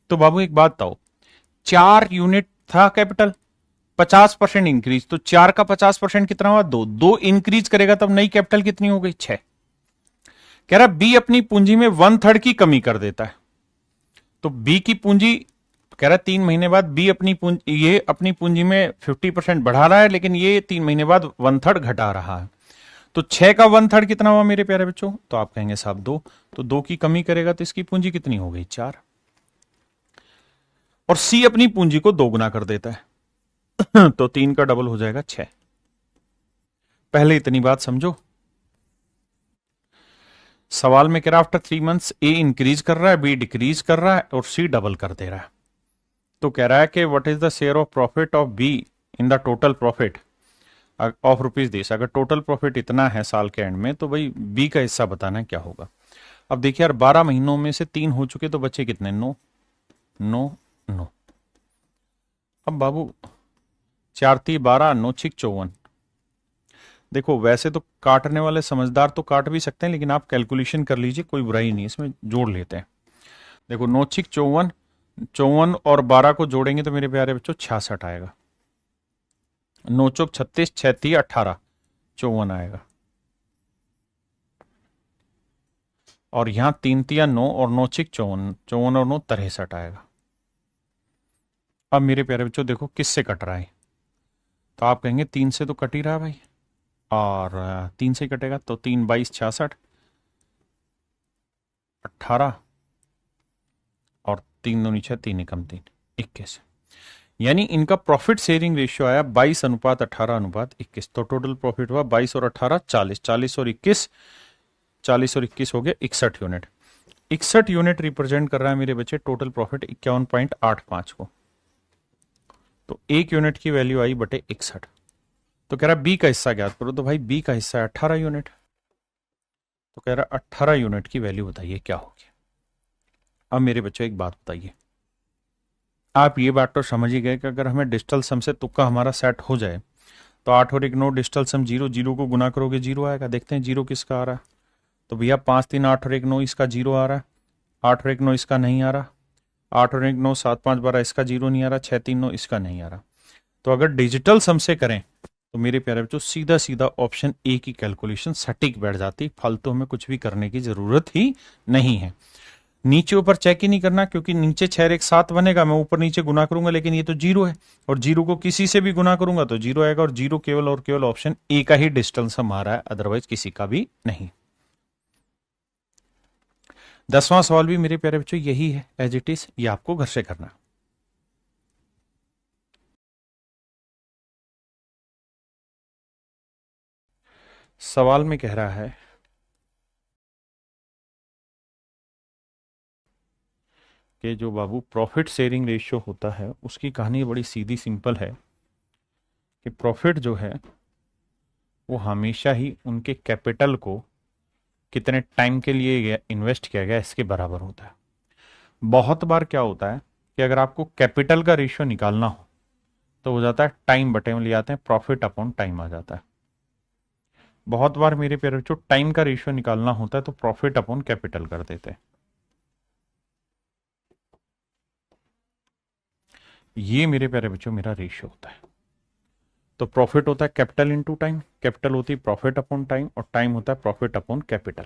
तो बाबू एक बात बताओ, 4 यूनिट था कैपिटल, 50% इंक्रीज, तो 4 का 50% कितना हुआ, 2, 2 इंक्रीज करेगा तब नई कैपिटल कितनी हो गई, 6। कह रहा बी अपनी पूंजी में 1/3 की कमी कर देता है। तो बी की पूंजी, कह रहा है 3 महीने बाद बी अपनी पूंजी, ये अपनी पूंजी में 50% बढ़ा रहा है, लेकिन ये 3 महीने बाद 1/3 घटा रहा है। तो 6 का 1/3 कितना हुआ मेरे प्यारे बच्चों? तो आप कहेंगे साहब 2, तो 2 की कमी करेगा तो इसकी पूंजी कितनी हो गई? 4। और सी अपनी पूंजी को 2 गुना कर देता है तो 3 का डबल हो जाएगा 6। पहले इतनी बात समझो। सवाल में कह रहा आफ्टर 3 मंथ्स ए इंक्रीज कर रहा है, बी डिक्रीज कर रहा है और सी डबल कर दे रहा है। तो कह रहा है कि what is the share of profit of be in the total profit of rupees this. अगर टोटल प्रॉफिट इतना है साल के एंड में तो भाई बी का हिस्सा बताना है क्या होगा। अब देखिए यार 12 महीनों में से 3 हो चुके तो बचे कितने? 9 9 9। अब बाबू 4 3 12 9 6 54। देखो वैसे तो काटने वाले समझदार तो काट भी सकते हैं, लेकिन आप कैलकुलेशन कर लीजिए, कोई बुराई नहीं, इसमें जोड़ लेते हैं। देखो 9 6 54, 54 और 12 को जोड़ेंगे तो मेरे प्यारे बच्चों 66 आएगा। 9 चौक 36, 36 18, 54 आएगा। और यहां 3 तिया 9 और 9 6 54, 54 और 9 63 आएगा। अब मेरे प्यारे बच्चों देखो किससे कट रहा है? तो आप कहेंगे 3 से तो कट ही रहा है भाई, और 3 से कटेगा तो 3 22 66 18 और 3 2 6 3 एकम 3 21। यानी इनका प्रॉफिट शेयरिंग रेशियो आया 22:18:21। तो टोटल प्रॉफिट हुआ 22 और 18 40, 40 और 21, 40 और 21 हो गया 61 यूनिट। 61 यूनिट रिप्रेजेंट कर रहा है मेरे बच्चे टोटल प्रॉफिट 51.85 को। तो 1 यूनिट की वैल्यू आई बटे 61। तो कह रहा है बी का हिस्सा ज्ञात करो। तो भाई बी का हिस्सा है 18 यूनिट। तो कह रहा है 18 यूनिट की वैल्यू बताइए क्या होगी। अब मेरे बच्चों एक बात बताइए, आप ये बात तो समझ ही गए कि अगर हमें डिजिटल सम से तुक्का हमारा सेट हो जाए तो 8 और 1 9 डिजिटल सम 0, 0 को गुना करोगे 0 आएगा। देखते हैं 0 किसका आ रहा है। तो भैया 5 3 8 और 1 9 इसका 0 आ रहा है, 8 और 1 9 इसका नहीं आ रहा, 8 और 1 9 7 5 12 इसका 0 नहीं आ रहा, 6 3 9 इसका नहीं आ रहा। तो अगर डिजिटल सम से करें तो मेरे प्यारे बच्चों सीधा सीधा ऑप्शन ए की कैलकुलेशन सटीक बैठ जाती, फालतू हमें कुछ भी करने की जरूरत ही नहीं है। नीचे ऊपर चेक ही नहीं करना, क्योंकि नीचे 6 एक 7 बनेगा, मैं ऊपर नीचे गुना करूंगा, लेकिन ये तो 0 है और 0 को किसी से भी गुना करूंगा तो 0 आएगा, और 0 केवल और केवल ऑप्शन ए का ही डिजिटल सम आ रहा है, अदरवाइज किसी का भी नहीं। 10वां सवाल भी मेरे प्यारे बच्चों यही है एज इट इज, ये आपको घर से करना। सवाल में कह रहा है कि जो बाबू प्रॉफिट शेयरिंग रेशियो होता है उसकी कहानी बड़ी सीधी सिंपल है कि प्रॉफिट जो है वो हमेशा ही उनके कैपिटल को कितने टाइम के लिए इन्वेस्ट किया गया इसके बराबर होता है। बहुत बार क्या होता है कि अगर आपको कैपिटल का रेशियो निकालना हो तो हो जाता है टाइम बटे में ले आते हैं, प्रॉफिट अपॉन टाइम आ जाता है। बहुत बार मेरे प्यारे बच्चों टाइम का रेशियो निकालना होता है तो प्रॉफिट अपॉन कैपिटल कर देते हैं। ये मेरे प्यारे बच्चों मेरा रेशियो होता है। तो प्रॉफिट होता है कैपिटल इनटू टाइम, कैपिटल होती है प्रॉफिट अपॉन टाइम, और टाइम होता है प्रॉफिट अपॉन कैपिटल।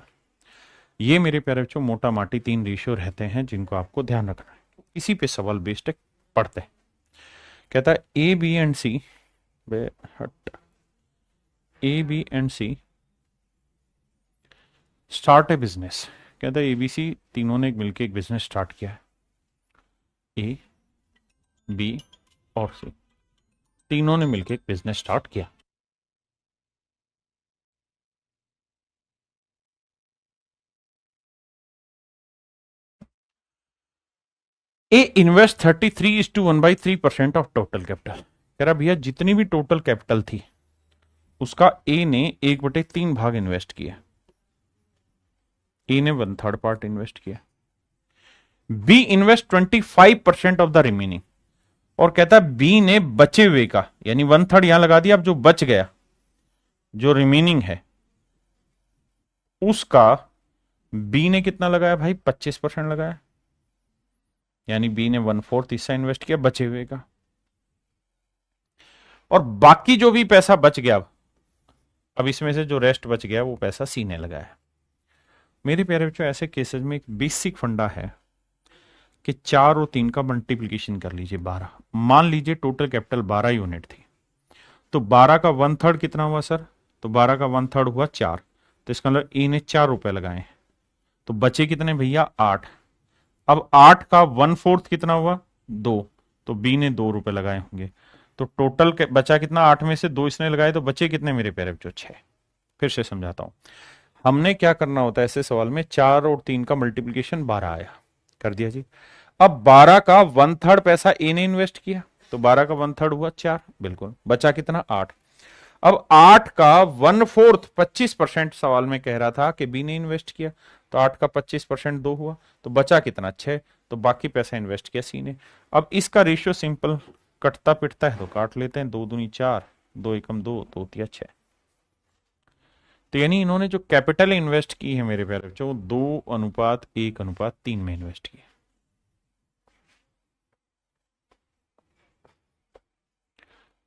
ये मेरे प्यारे बच्चों मोटा माटी 3 रेशियो रहते हैं जिनको आपको ध्यान रखना है। इसी पे सवाल बेस्ड पढ़ते हैं। कहता है A B and C, A B and C start a business. कहता है एबीसी तीनों ने मिलकर एक बिजनेस स्टार्ट किया है, ए बी और सी तीनों ने मिलकर एक बिजनेस स्टार्ट किया। ए इन्वेस्ट 33:1/3% ऑफ टोटल कैपिटल। कह रहा भैया जितनी भी टोटल कैपिटल थी उसका ए ने 1/3 भाग इन्वेस्ट किया। ए ने 1/3 पार्ट इन्वेस्ट किया। B invest 25% of the remaining, और कहता है बी ने बचे हुए का, यानी 1/3 यहां लगा दिया, अब जो बच गया जो रिमेनिंग है उसका बी ने कितना लगाया भाई? 25% लगाया, यानी बी ने 1/4 हिस्सा इन्वेस्ट किया बचे हुए का, और बाकी जो भी पैसा बच गया अब इसमें से जो रेस्ट बच गया वो पैसा सी ने लगाया। मेरे प्यारे बच्चों ऐसे केसेस में एक बेसिक फंडा है कि 4 और 3 का मल्टीप्लीकेशन कर लीजिए 12। मान लीजिए टोटल कैपिटल 12 यूनिट थी, तो 12 का 1/3 कितना हुआ सर? तो 12 का 1/3 हुआ 4, तो इसका मतलब ए ने 4 रुपए लगाए, तो बचे कितने भैया 8। अब 8 का 1/4 कितना हुआ 2, तो बी ने 2 रुपए लगाए होंगे, तो टोटल बचा कितना, 8 में से 2 इसने लगाए, तो बचे कितने मेरे प्यारे बच्चों 6। फिर से समझाता हूं, हमने क्या करना होता है ऐसे सवाल में, 4 और 3 का मल्टीप्लीकेशन 12 आया, कर दिया जी। अब 12 का 1/3 पैसा ए ने इन्वेस्ट किया, तो 12 का 1/3 हुआ 4, बिल्कुल, बचा कितना 8। अब 8 का 1/4 25% सवाल में कह रहा था कि बी ने इन्वेस्ट किया, तो 8 का 25% 2 हुआ, तो बचा कितना 6, तो बाकी पैसा इन्वेस्ट किया सी ने। अब इसका रेशियो सिंपल, कटता पिटता है तो काट लेते हैं, 2 दूनी 4, 2 एकम 2, 2 तिया 6। तो यानी इन्होंने जो कैपिटल इन्वेस्ट की है मेरे प्यारे बच्चों, 2:1:3 में इन्वेस्ट की।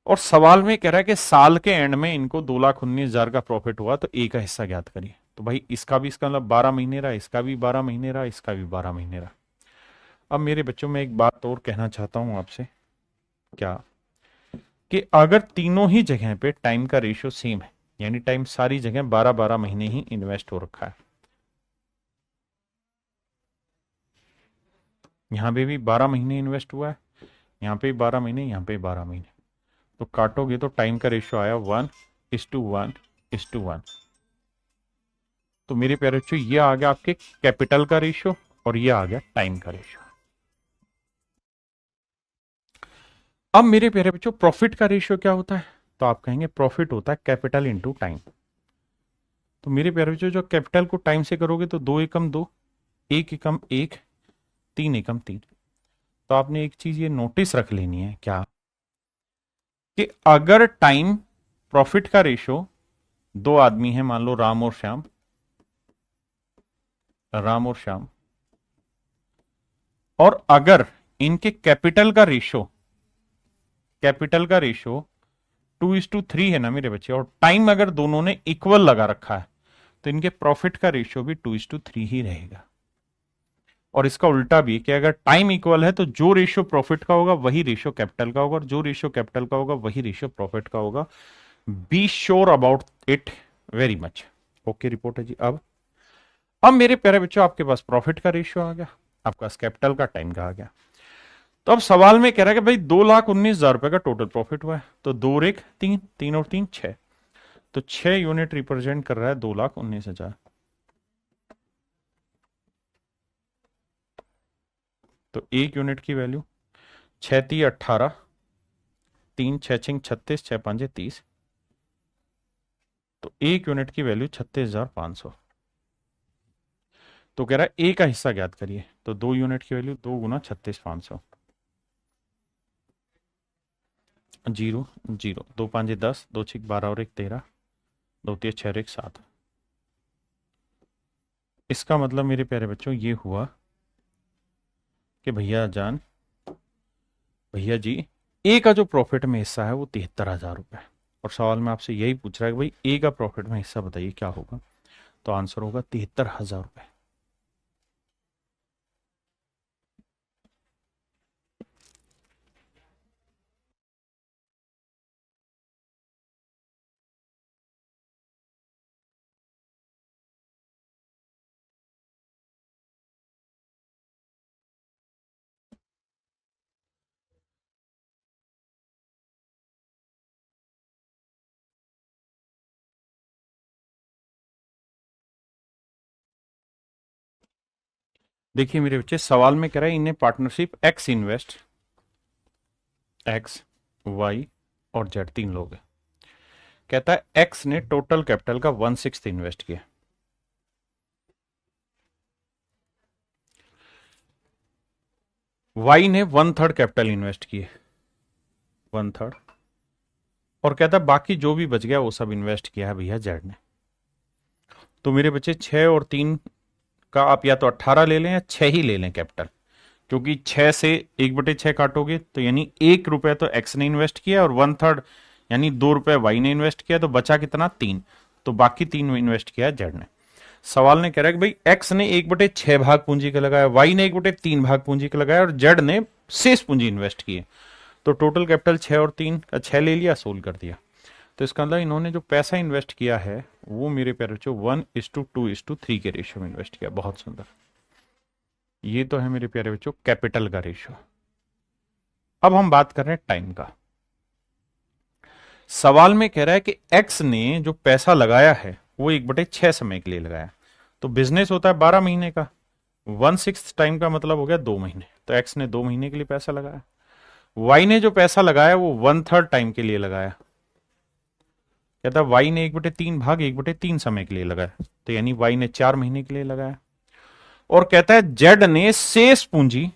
और सवाल में कह रहा है कि साल के एंड में इनको 2,19,000 का प्रॉफिट हुआ, तो ए का हिस्सा ज्ञात करिए। तो भाई इसका भी, इसका मतलब 12 महीने रहा, इसका भी 12 महीने रहा, इसका भी 12 महीने रहा। अब मेरे बच्चों में एक बात और कहना चाहता हूं आपसे, क्या कि अगर तीनों ही जगह पे टाइम का रेशियो सेम है, यानी टाइम सारी जगह 12-12 महीने ही इन्वेस्ट हो रखा है, यहां पे भी 12 महीने इन्वेस्ट हुआ है, यहां पे 12 महीने, यहां पे 12 महीने, तो काटोगे तो टाइम का रेशियो आया 1:1:1। तो मेरे प्यारे बच्चों ये आ गया आपके कैपिटल का रेशियो, और ये आ गया टाइम का रेशियो। अब मेरे प्यारे बच्चों प्रॉफिट का रेशियो क्या होता है, तो आप कहेंगे प्रॉफिट होता है कैपिटल इंटू टाइम। तो मेरे प्यारे बच्चों जो कैपिटल को टाइम से करोगे तो 2 एकम 2, 1 एकम 1, 3 एकम 3। तो आपने एक चीज ये नोटिस रख लेनी है, क्या कि अगर टाइम प्रॉफिट का रेशियो, 2 आदमी है मान लो राम और श्याम, राम और श्याम, और अगर इनके कैपिटल का रेशियो, कैपिटल का रेशियो 2:3 है ना मेरे बच्चे, और टाइम अगर दोनों ने इक्वल लगा रखा है, तो इनके प्रॉफिट का रेशियो भी 2:3 ही रहेगा। और इसका उल्टा भी कि अगर टाइम इक्वल है तो जो रेशियो प्रॉफिट का होगा वही रेशियो कैपिटल का होगा, और जो रेशियो कैपिटल का होगा वही रेशियो प्रॉफिट का होगा। Be sure about it very much. Okay report है जी। अब मेरे प्यारे बच्चों आपके पास प्रॉफिट का रेशियो आ गया, आपके पास कैपिटल का, टाइम का आ गया। तो अब सवाल में कह रहा है कि भाई 2,19,000 रुपए का टोटल प्रॉफिट हुआ है, तो 2 और 1 3, 3 और 3 6, तो 6 यूनिट रिप्रेजेंट कर रहा है 2,19,000। तो 1 यूनिट की वैल्यू 6×3 18, 3×6 36, 6×5 30, तो 1 यूनिट की वैल्यू 36,500। तो कह रहा है ए का हिस्सा ज्ञात करिए, तो 2 यूनिट की वैल्यू 2 गुना 36,500, 0 0, 2×5 10, 2×6 12 और 1 13, 2×3 6 और 1 7। इसका मतलब मेरे प्यारे बच्चों ये हुआ कि भैया जान, भैया जी ए का जो प्रॉफिट में हिस्सा है वो 73,000 रुपए है, और सवाल में आपसे यही पूछ रहा है कि भाई ए का प्रॉफिट में हिस्सा बताइए क्या होगा, तो आंसर होगा 73,000 रुपए। देखिए मेरे बच्चे सवाल में कह रहा है इन्हें partnership X invest, X Y और जेड 3 लोग हैं। कहता है एक्स ने टोटल कैपिटल का 1/6 इन्वेस्ट किया, वाई ने 1/3 कैपिटल इन्वेस्ट किए, 1/3, और कहता है बाकी जो भी बच गया वो सब इन्वेस्ट किया है भैया जेड ने। तो मेरे बच्चे 6 और 3 का आप या तो 18 ले लें या 6 ही ले लें कैपिटल, क्योंकि 6 से 1/6 काटोगे तो यानी 1 रुपए तो एक्स ने इन्वेस्ट किया, और 1/3 यानी 2 रुपए वाई ने इन्वेस्ट किया, तो बचा कितना 3, तो बाकी 3 इन्वेस्ट किया जेड ने। सवाल ने कह रहा है कि भाई एक्स ने 1/6 भाग पूंजी का लगाया, वाई ने 1/3 भाग पूंजी का लगाया, और जेड ने शेष पूंजी इन्वेस्ट की है। तो टोटल कैपिटल 6 और 3 का 6 ले लिया, सोल्व कर दिया, तो इसका मतलब इन्होंने जो पैसा इन्वेस्ट किया है वो मेरे प्यारे बच्चों 1:2:3 के रेशियो में इन्वेस्ट किया। बहुत सुंदर। ये तो है मेरे प्यारे बच्चों कैपिटल का रेशियो। अब हम बात कर रहे हैं टाइम का। सवाल में कह रहा है कि एक्स ने जो पैसा लगाया है वो 1/6 समय के लिए लगाया। तो बिजनेस होता है 12 महीने का, 1/6 टाइम का मतलब हो गया 2 महीने। तो एक्स ने 2 महीने के लिए पैसा लगाया। वाई ने जो पैसा लगाया वो 1/3 टाइम के लिए लगाया। कहता है वाई ने 1/3 भाग 1/3 समय के लिए लगाया, तो यानी वाई ने 4 महीने के लिए लगाया। और कहता है जेड ने शेष पूंजी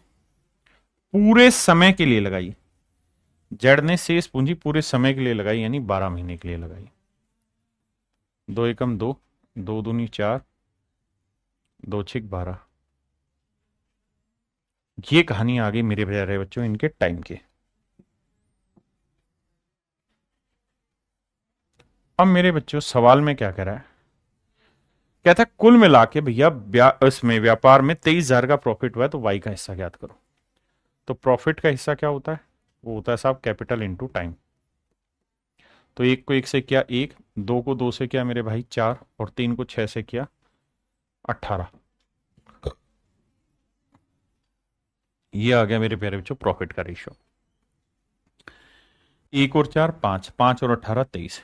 पूरे समय के लिए लगाई। जेड ने शेष पूंजी पूरे समय के लिए लगाई यानी 12 महीने के लिए लगाई। 2 एकम 2, 2 दूनी 4, 2 छिक 12। ये कहानी आ गई मेरे प्यारे बच्चों इनके टाइम के। अब मेरे बच्चों सवाल में क्या कह रहा है, कहता है कुल मिला के भैया इसमें व्यापार में 23,000 का प्रॉफिट हुआ है, तो वाई का हिस्सा ज्ञात करो। तो प्रॉफिट का हिस्सा क्या होता है, वो होता है साहब कैपिटल इंटू टाइम। तो 1 को 1 से किया 1, 2 को 2 से किया मेरे भाई 4, और 3 को 6 से किया 18। ये आ गया मेरे प्यारे बच्चों प्रॉफिट का रेशियो। 1 और 4 5, 5 और 18 23।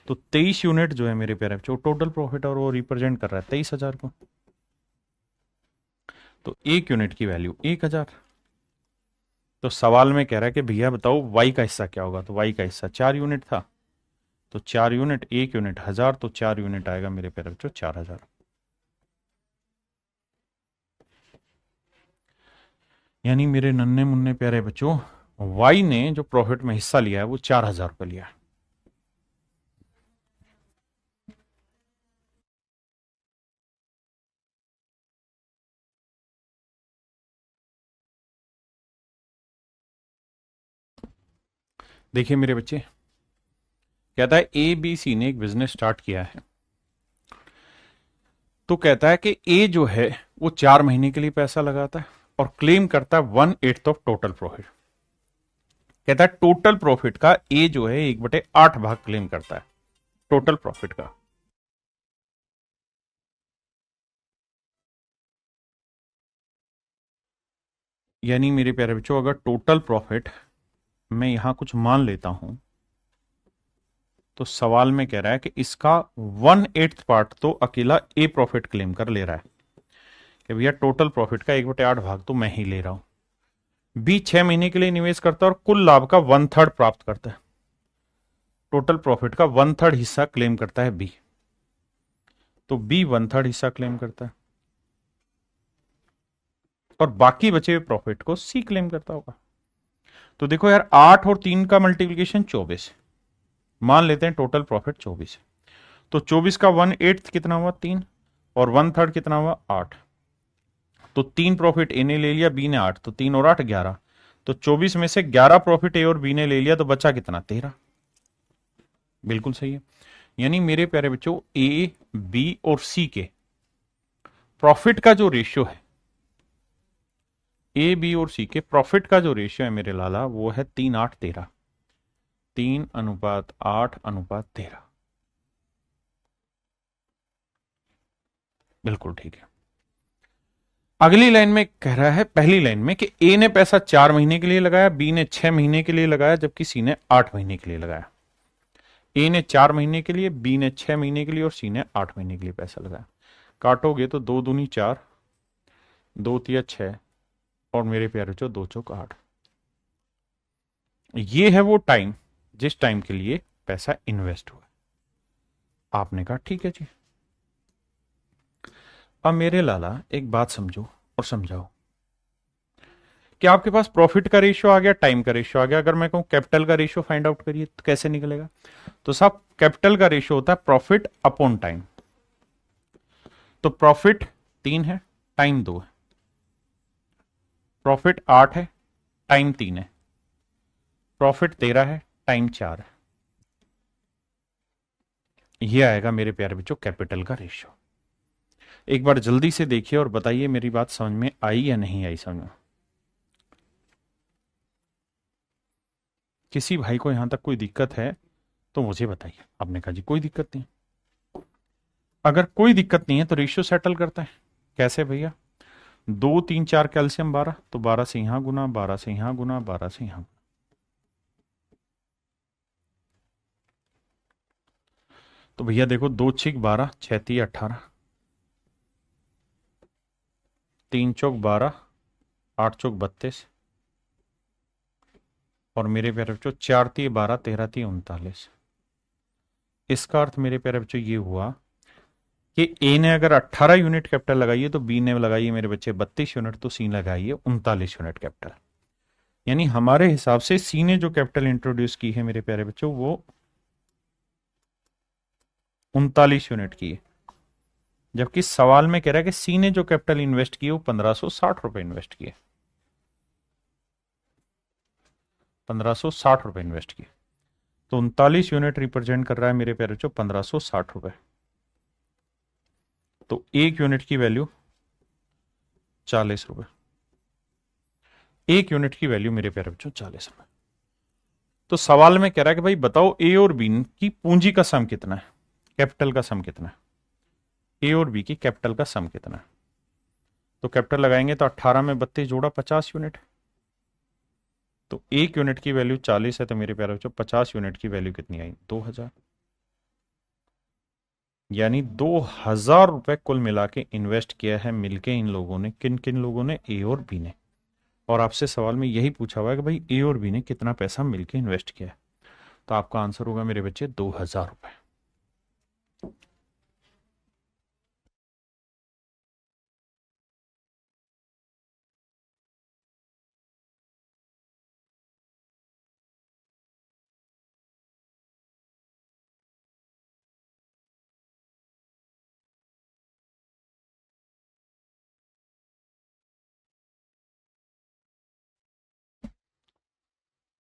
तो 23 यूनिट जो है मेरे प्यारे बच्चों टोटल प्रॉफिट, और वो रिप्रेजेंट कर रहा है 23,000 को। तो 1 यूनिट की वैल्यू 1,000। तो सवाल में कह रहा है कि भैया बताओ वाई का हिस्सा क्या होगा। तो वाई का हिस्सा 4 यूनिट था। तो 4 यूनिट, 1 यूनिट 1000, तो 4 यूनिट आएगा मेरे प्यारे बच्चों 4000। यानी मेरे नन्हे मुन्ने प्यारे बच्चों वाई ने जो प्रॉफिट में हिस्सा लिया है वो 4000 रुपये लिया है। देखिए मेरे बच्चे, कहता है ए बी सी ने एक बिजनेस स्टार्ट किया है। तो कहता है कि ए जो है वो 4 महीने के लिए पैसा लगाता है और क्लेम करता है 1/8 ऑफ टोटल प्रॉफिट। कहता है टोटल प्रॉफिट का ए जो है 1/8 भाग क्लेम करता है टोटल प्रॉफिट का। यानी मेरे प्यारे बच्चों अगर टोटल प्रॉफिट मैं यहां कुछ मान लेता हूं, तो सवाल में कह रहा है कि इसका 1/8 पार्ट तो अकेला ए प्रॉफिट क्लेम कर ले रहा है कि भैया टोटल प्रॉफिट का 1/8 भाग तो मैं ही ले रहा हूं। बी 6 महीने के लिए निवेश करता है और कुल लाभ का 1/3 प्राप्त करता है। टोटल प्रॉफिट का 1/3 हिस्सा क्लेम करता है बी। तो बी 1/3 हिस्सा क्लेम करता है और बाकी बचे हुए प्रॉफिट को सी क्लेम करता होगा। तो देखो यार 8 और 3 का मल्टीप्लीकेशन 24, मान लेते हैं टोटल प्रॉफिट 24 है। तो 24 का 1/8 कितना हुआ 3, और 1/3 कितना हुआ 8। तो 3 प्रॉफिट ए ने ले लिया, बी ने 8, तो 3 और 8 11। तो 24 में से 11 प्रॉफिट ए और बी ने ले लिया, तो बचा कितना 13। बिल्कुल सही है। यानी मेरे प्यारे बच्चों ए बी और सी के प्रॉफिट का जो रेशियो है, ए बी और सी के प्रॉफिट का जो रेशियो है मेरे लाला वो है 3:8:13। 3:8:13। बिल्कुल ठीक है। अगली लाइन में कह रहा है, पहली लाइन में कि ए ने पैसा 4 महीने के लिए लगाया, बी ने 6 महीने के लिए लगाया, जबकि सी ने 8 महीने के लिए लगाया। ए ने 4 महीने के लिए, बी ने 6 महीने के लिए और सी ने 8 महीने के लिए पैसा लगाया। काटोगे तो 2 दूनी 4, 2 तिया 6, और मेरे प्यारे बच्चों 2 चौक 8। ये है वो टाइम जिस टाइम के लिए पैसा इन्वेस्ट हुआ। आपने कहा ठीक है जी। अब मेरे लाला एक बात समझो और समझाओ कि आपके पास प्रॉफिट का रेशियो आ गया, टाइम का रेशियो आ गया। अगर मैं कहूं कैपिटल का रेशियो फाइंड आउट करिए तो कैसे निकलेगा। तो साहब कैपिटल का रेशियो होता है प्रॉफिट अपॉन टाइम। तो प्रॉफिट 3 है, टाइम 2 है। प्रॉफिट 8 है, टाइम 3 है। प्रॉफिट 13 है, टाइम 4 है। यह आएगा मेरे प्यारे बच्चों कैपिटल का रेशियो। एक बार जल्दी से देखिए और बताइए मेरी बात समझ में आई या नहीं आई समझ में। किसी भाई को यहां तक कोई दिक्कत है तो मुझे बताइए। आपने कहा जी कोई दिक्कत नहीं। अगर कोई दिक्कत नहीं है तो रेशियो सेटल करते हैं। कैसे भैया? 2 3 4 कैल्शियम 12, तो 12 से यहां गुना, 12 से यहां गुना, 12 से यहां। तो भैया देखो, 2 6 12, 6 3 18, 3 चौक 12, 8 चौक 32, और मेरे प्यारे बच्चों 4 3 12, 13 3 39। इसका अर्थ मेरे प्यारे बच्चों ये हुआ कि ए ने अगर 18 यूनिट कैपिटल लगाई है तो बी ने लगाई है मेरे बच्चे 32 यूनिट, तो सी लगाई है 39 यूनिट कैपिटल। यानी हमारे हिसाब से सी ने जो कैपिटल इंट्रोड्यूस की है मेरे प्यारे बच्चों वो 39 यूनिट की है। जबकि सवाल में कह रहा है कि सी ने जो कैपिटल इन्वेस्ट की है वो 1560 रुपए इन्वेस्ट किए। 1560 रुपए इन्वेस्ट किए, तो 39 यूनिट रिप्रेजेंट कर रहा है मेरे प्यारे बच्चों 1560 रुपए। तो एक यूनिट की वैल्यू 40 रुपए। एक यूनिट की वैल्यू मेरे प्यारे बच्चों 40 रुपए। तो सवाल में कह रहा है कि भाई बताओ ए और बी की पूंजी का सम कितना है, कैपिटल का सम कितना है। ए और बी की कैपिटल का सम कितना है? तो कैपिटल लगाएंगे तो 18 में 32 जोड़ा 50 यूनिट। तो एक यूनिट की वैल्यू 40 है, तो मेरे प्यारे बच्चों 50 यूनिट की वैल्यू कितनी आई? 2000। यानी 2000 रुपए कुल मिला के इन्वेस्ट किया है मिलके इन लोगों ने। किन किन लोगों ने? ए और बी ने। और आपसे सवाल में यही पूछा हुआ है कि भाई ए और बी ने कितना पैसा मिलके इन्वेस्ट किया है। तो आपका आंसर होगा मेरे बच्चे 2000 रुपए।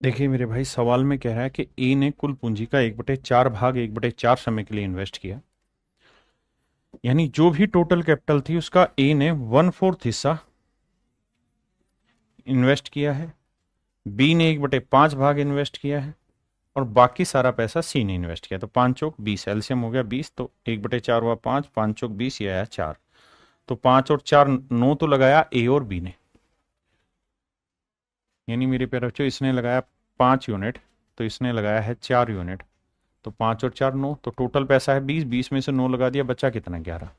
देखिए मेरे भाई, सवाल में कह रहा है कि ए ने कुल पूंजी का 1/4 भाग 1/4 समय के लिए इन्वेस्ट किया। यानी जो भी टोटल कैपिटल थी उसका ए ने 1/4 हिस्सा इन्वेस्ट किया है, बी ने 1/5 भाग इन्वेस्ट किया है, और बाकी सारा पैसा सी ने इन्वेस्ट किया। तो 5 चौक 20, एलसीएम हो गया 20, तो 1/4 हुआ 5, 5 चौक 20, ये आया 4। तो 5 और 4 9 तो लगाया ए और बी ने। यानी मेरे प्यारे बच्चों इसने लगाया 5 यूनिट, तो इसने लगाया है 4 यूनिट। तो 5 और 4 9, तो टोटल पैसा है 20, 20 में से 9 लगा दिया, बचा कितना? 11।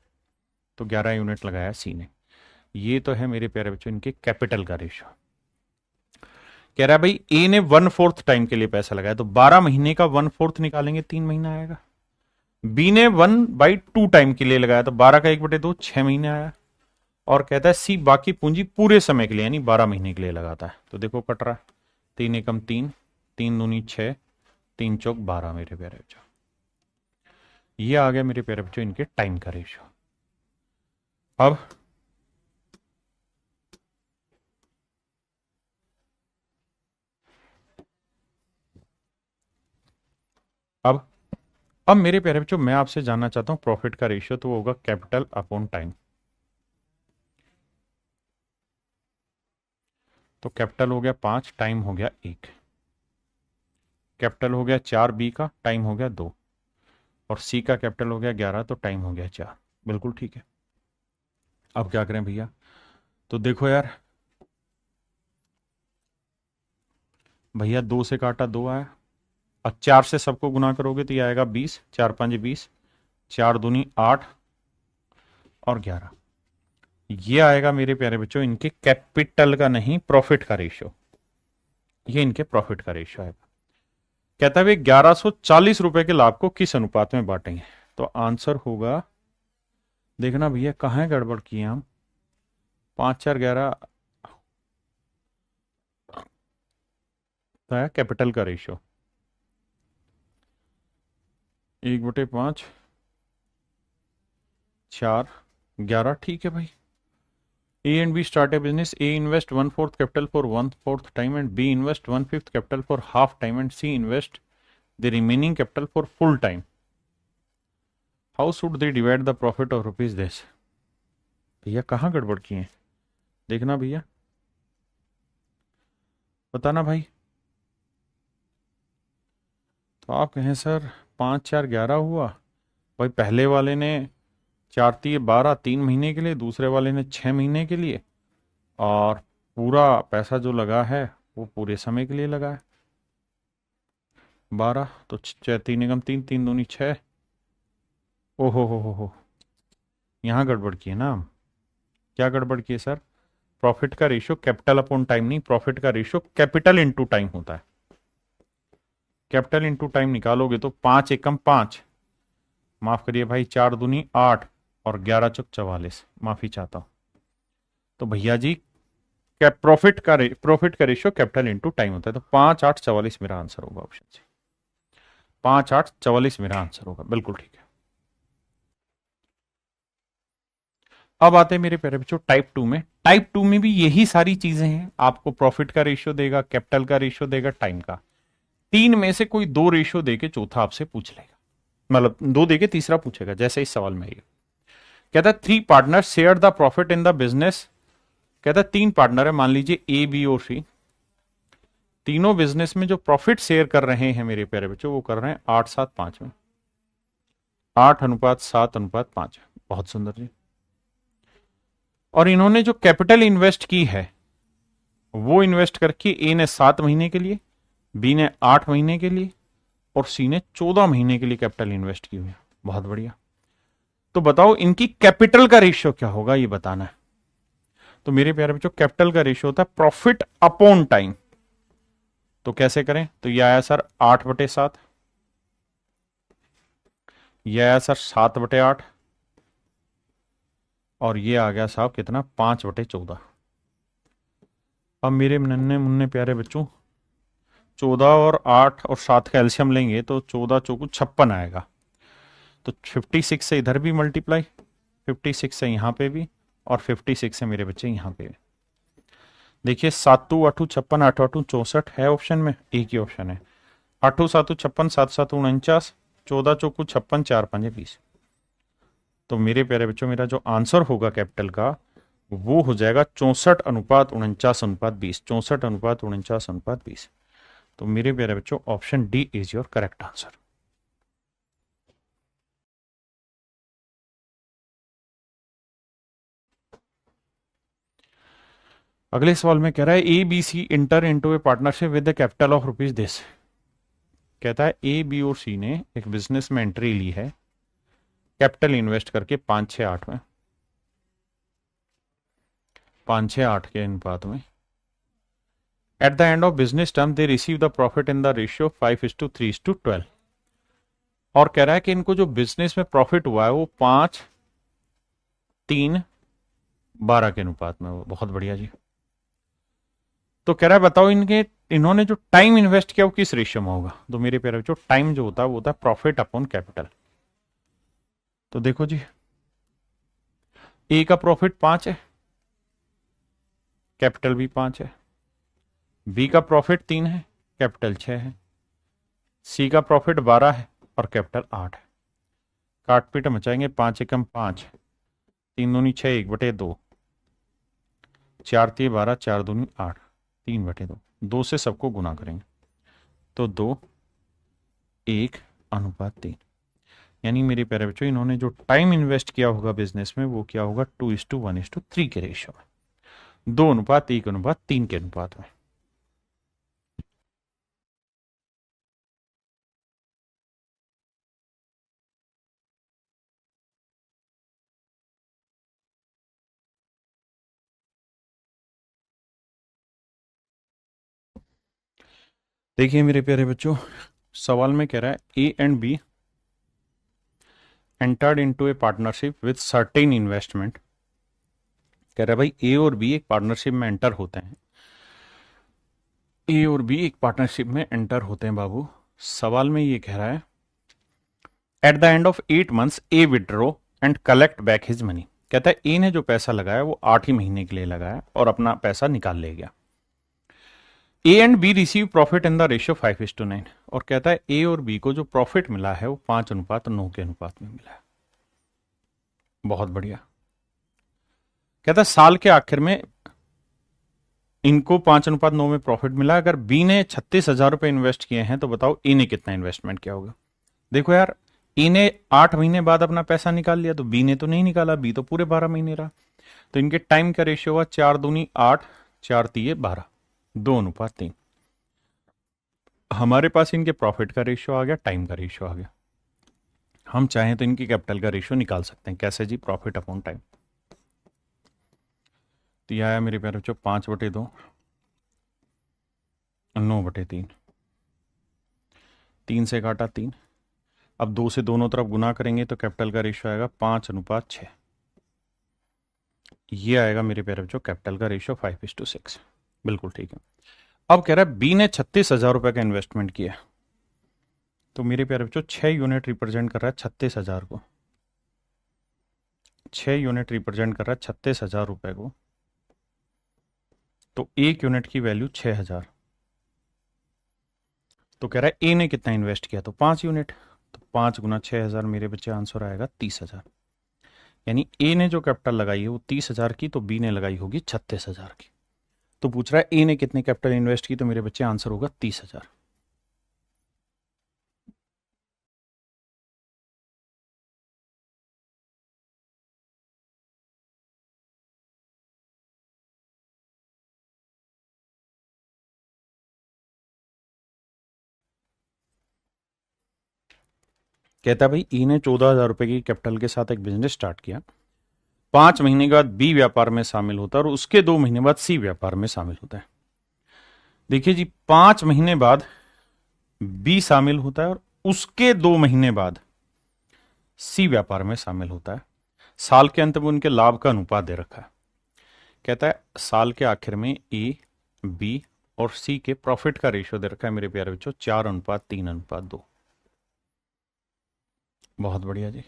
तो 11 यूनिट लगाया सी ने। ये तो है मेरे प्यारे बच्चों इनके कैपिटल का रेशियो। कह रहा है भाई ए ने 1/4 टाइम के लिए पैसा लगाया, तो 12 महीने का 1/4 निकालेंगे 3 महीना आएगा। बी ने 1/2 टाइम के लिए लगाया, तो 12 का 1/2 6 महीने आया। और कहता है सी बाकी पूंजी पूरे समय के लिए यानी 12 महीने के लिए लगाता है। तो देखो कट रहा है, 3 एकम 3, 3 दूनी 6, 3 चौक 12 मेरे प्यारे बच्चों। ये आ गया मेरे प्यारे बच्चों इनके टाइम का रेशियो। अब अब अब मेरे प्यारे बच्चों मैं आपसे जानना चाहता हूं प्रॉफिट का रेशियो, तो वो होगा कैपिटल अपॉन टाइम। तो कैपिटल हो गया 5, टाइम हो गया 1। कैपिटल हो गया 4 बी का, टाइम हो गया 2, और सी का कैपिटल हो गया 11, तो टाइम हो गया 4। बिल्कुल ठीक है। अब क्या करें भैया? तो देखो यार भैया, 2 से काटा 2 आया, और 4 से सबको गुना करोगे तो ये आएगा 20, 4 5 20, 4 दूनी 8, और 11। ये आएगा मेरे प्यारे बच्चों इनके कैपिटल का नहीं, प्रॉफिट का रेशियो। ये इनके प्रॉफिट का रेशियो आएगा। कहता है 1140 रुपए के लाभ को किस अनुपात में बांटेंगे? तो आंसर होगा, देखना भैया कहाँ है गड़बड़ किए हम। 5 4 11 है कैपिटल का रेशियो, 1/5 4 11। ठीक है भाई। A and B start a business. A invest 1/4 capital for 1/4 time, and B invest 1/5 capital for half time, and C invest the remaining capital for full time. How should they divide the profit of rupees this? भैया कहाँ गड़बड़ किए हैं? देखना भैया, बताना भाई। तो आप कहें सर 5 4 11 हुआ, भाई पहले वाले ने 4 3 12 3 महीने के लिए, दूसरे वाले ने 6 महीने के लिए, और पूरा पैसा जो लगा है वो पूरे समय के लिए लगा है। 12 तो 6 3 एकम 3 3 दूनी 6। ओहो हो, यहाँ गड़बड़ की है ना। क्या गड़बड़ की है सर? प्रॉफिट का रेशियो कैपिटल अपॉन टाइम नहीं, प्रॉफिट का रेशियो कैपिटल इनटू टाइम होता है। कैपिटल इनटू टाइम निकालोगे तो 5 एकम 5, माफ करिए भाई 4 दूनी 8 और 11 चौक 44, माफी चाहता हूं। तो भैया जी प्रॉफिट का रेशियो कैपिटल इनटू टाइम होता है। तो 5 8 44 मेरा आंसर होगा, ऑप्शन सी। 5 8 44 मेरा आंसर होगा, बिल्कुल ठीक है। अब आते हैं मेरे प्यारे बच्चों टाइप 2 में। टाइप 2 में भी यही सारी चीजें हैं, आपको प्रॉफिट का रेशियो देगा, कैपिटल का रेशियो देगा, टाइम का। तीन में से कोई दो रेशियो देके चौथा आपसे पूछ लेगा, मतलब दो देके तीसरा पूछेगा, जैसे इस सवाल में ये कहता है 3 partner share the profit in the business. कहता है 3 पार्टनर है, मान लीजिए ए बी और सी, तीनों बिजनेस में जो प्रॉफिट शेयर कर रहे हैं मेरे प्यारे बच्चों, वो कर रहे हैं 8 7 5 में, 8 अनुपात 7 अनुपात 5। बहुत सुंदर जी। और इन्होंने जो कैपिटल इन्वेस्ट की है वो इन्वेस्ट करके ए ने 7 महीने के लिए, बी ने 8 महीने के लिए और सी ने 14 महीने के लिए कैपिटल इन्वेस्ट की हुई है। बहुत बढ़िया। तो बताओ इनकी कैपिटल का रेशियो क्या होगा, ये बताना है। तो मेरे प्यारे बच्चों कैपिटल का रेशियो होता है प्रॉफिट अपॉन टाइम। तो कैसे करें? तो ये आया सर 8/7, ये आया सर 7/8 और ये आ गया साहब कितना 5/14। अब मेरे नन्हे मुन्ने प्यारे बच्चों 14 और 8 और 7 का एल्शियम लेंगे तो 14 चौकू 56 आएगा। तो 56 से इधर भी मल्टीप्लाई, 56 से यहां पे भी, और 56 से मेरे बच्चे यहां पे भी। देखिए 7 2 8 56, 8 8 64 है ऑप्शन में, एक ही ऑप्शन है। 8 7 56, 7 7 49, 14 चौकू 56, 4 5 20। तो मेरे प्यारे बच्चों मेरा जो आंसर होगा कैपिटल का वो हो जाएगा 64 अनुपात 49 अनुपात 20, 64 अनुपात 49 अनुपात 20। तो मेरे प्यारे बच्चों option D is your correct answer. अगले सवाल में कह रहा है A B C enter into a partnership with the capital of rupees this. कहता है ए बी और सी ने एक बिजनेस में एंट्री ली है कैपिटल इन्वेस्ट करके 5 6 8 में, 5 6 8 के अनुपात में। Eight the end of business term they receive the profit in the ratio 5:3:12। और कह रहा है कि इनको जो बिजनेस में प्रॉफिट हुआ है वो 5 3 12 के अनुपात में हुआ। बहुत बढ़िया जी। तो कह रहा है बताओ इन्होंने जो टाइम इन्वेस्ट किया वो किस रेशियो में होगा। तो मेरे प्यारे बच्चों टाइम जो होता है वो होता है प्रॉफिट अपॉन कैपिटल। तो देखो जी ए का प्रॉफिट 5 है, कैपिटल भी 5 है। बी का प्रॉफिट 3 है, कैपिटल 6 है। सी का प्रॉफिट 12 है और कैपिटल 8 है। काट पीट मचाएंगे, 5 एकम 5, 3 दूनी 6, 1/2, 4 3 12, 4 दूनी 8, 3/2। 2 से सबको गुना करेंगे तो 2 1 अनुपात 3। यानी मेरे प्यारे बच्चों इन्होंने जो टाइम इन्वेस्ट किया होगा बिजनेस में वो क्या होगा 2:1:3 के रेशियो में, 2:1:3 के अनुपात में। देखिए मेरे प्यारे बच्चों सवाल में कह रहा है ए and be entered into a partnership with certain investment. कह रहा है भाई ए और बी एक पार्टनरशिप में एंटर होते हैं, ए और बी एक पार्टनरशिप में एंटर होते हैं बाबू। सवाल में ये कह रहा है eight the end of 8 months A withdraw and collect back his money. कहता है ए ने जो पैसा लगाया वो 8 ही महीने के लिए लगाया और अपना पैसा निकाल ले गया। A and B receive profit in the ratio 5:9। और कहता है ए और बी को जो प्रॉफिट मिला है वो 5:9 के अनुपात में मिला है। बहुत बढ़िया। कहता है साल के आखिर में इनको 5:9 में प्रॉफिट मिला। अगर बी ने 36,000 रुपए इन्वेस्ट किए हैं तो बताओ ए ने कितना इन्वेस्टमेंट किया होगा। देखो यार, ए ने 8 महीने बाद अपना पैसा निकाल लिया, तो बी ने तो नहीं निकाला, बी तो पूरे 12 महीने रहा। तो इनके टाइम का रेशियो हुआ 4×2 = 8, 4×3 = 12, 2:3। हमारे पास इनके प्रॉफिट का रेशियो आ गया, टाइम का रेशियो आ गया। हम चाहें तो इनकी कैपिटल का रेशियो निकाल सकते हैं। कैसे जी? Profit upon time. तो यह आया मेरे प्यारे बच्चों 5/2, 9/3। 3 से काटा 3। अब 2 से दोनों तरफ गुना करेंगे तो कैपिटल का रेशियो आएगा 5:6। ये आएगा मेरे प्यारे बच्चों कैपिटल का रेशियो 5:6। बिल्कुल ठीक है। अब कह रहा है बी ने 36,000 रुपए का इन्वेस्टमेंट किया, तो मेरे प्यारे बच्चों 6 यूनिट रिप्रेजेंट कर रहा है 36,000 को। 6 यूनिट रिप्रेजेंट कर रहा है 36,000 रुपए को। तो 1 यूनिट की वैल्यू 6,000। तो कह रहा है ए ने कितना इन्वेस्ट किया, तो 5 यूनिट। तो 5×6,000 मेरे बच्चे आंसर आएगा 30,000। यानी ए ने जो कैपिटल लगाई है वो 30,000 की, तो बी ने लगाई होगी 36,000 की। तो पूछ रहा है ए ने कितने कैपिटल इन्वेस्ट की, तो मेरे बच्चे आंसर होगा 30,000। कहता है भाई ई ने 14,000 रुपए की कैपिटल के साथ एक बिजनेस स्टार्ट किया। 5 महीने के बाद बी व्यापार में शामिल होता है और उसके 2 महीने बाद सी व्यापार में शामिल होता है। देखिए जी, 5 महीने बाद बी शामिल होता है और उसके 2 महीने बाद सी व्यापार में शामिल होता है। साल के अंत में उनके लाभ का अनुपात दे रखा है। कहता है साल के आखिर में ए, बी और सी के प्रॉफिट का रेशियो दे रखा है मेरे प्यारे बच्चों 4:3:2। बहुत बढ़िया जी।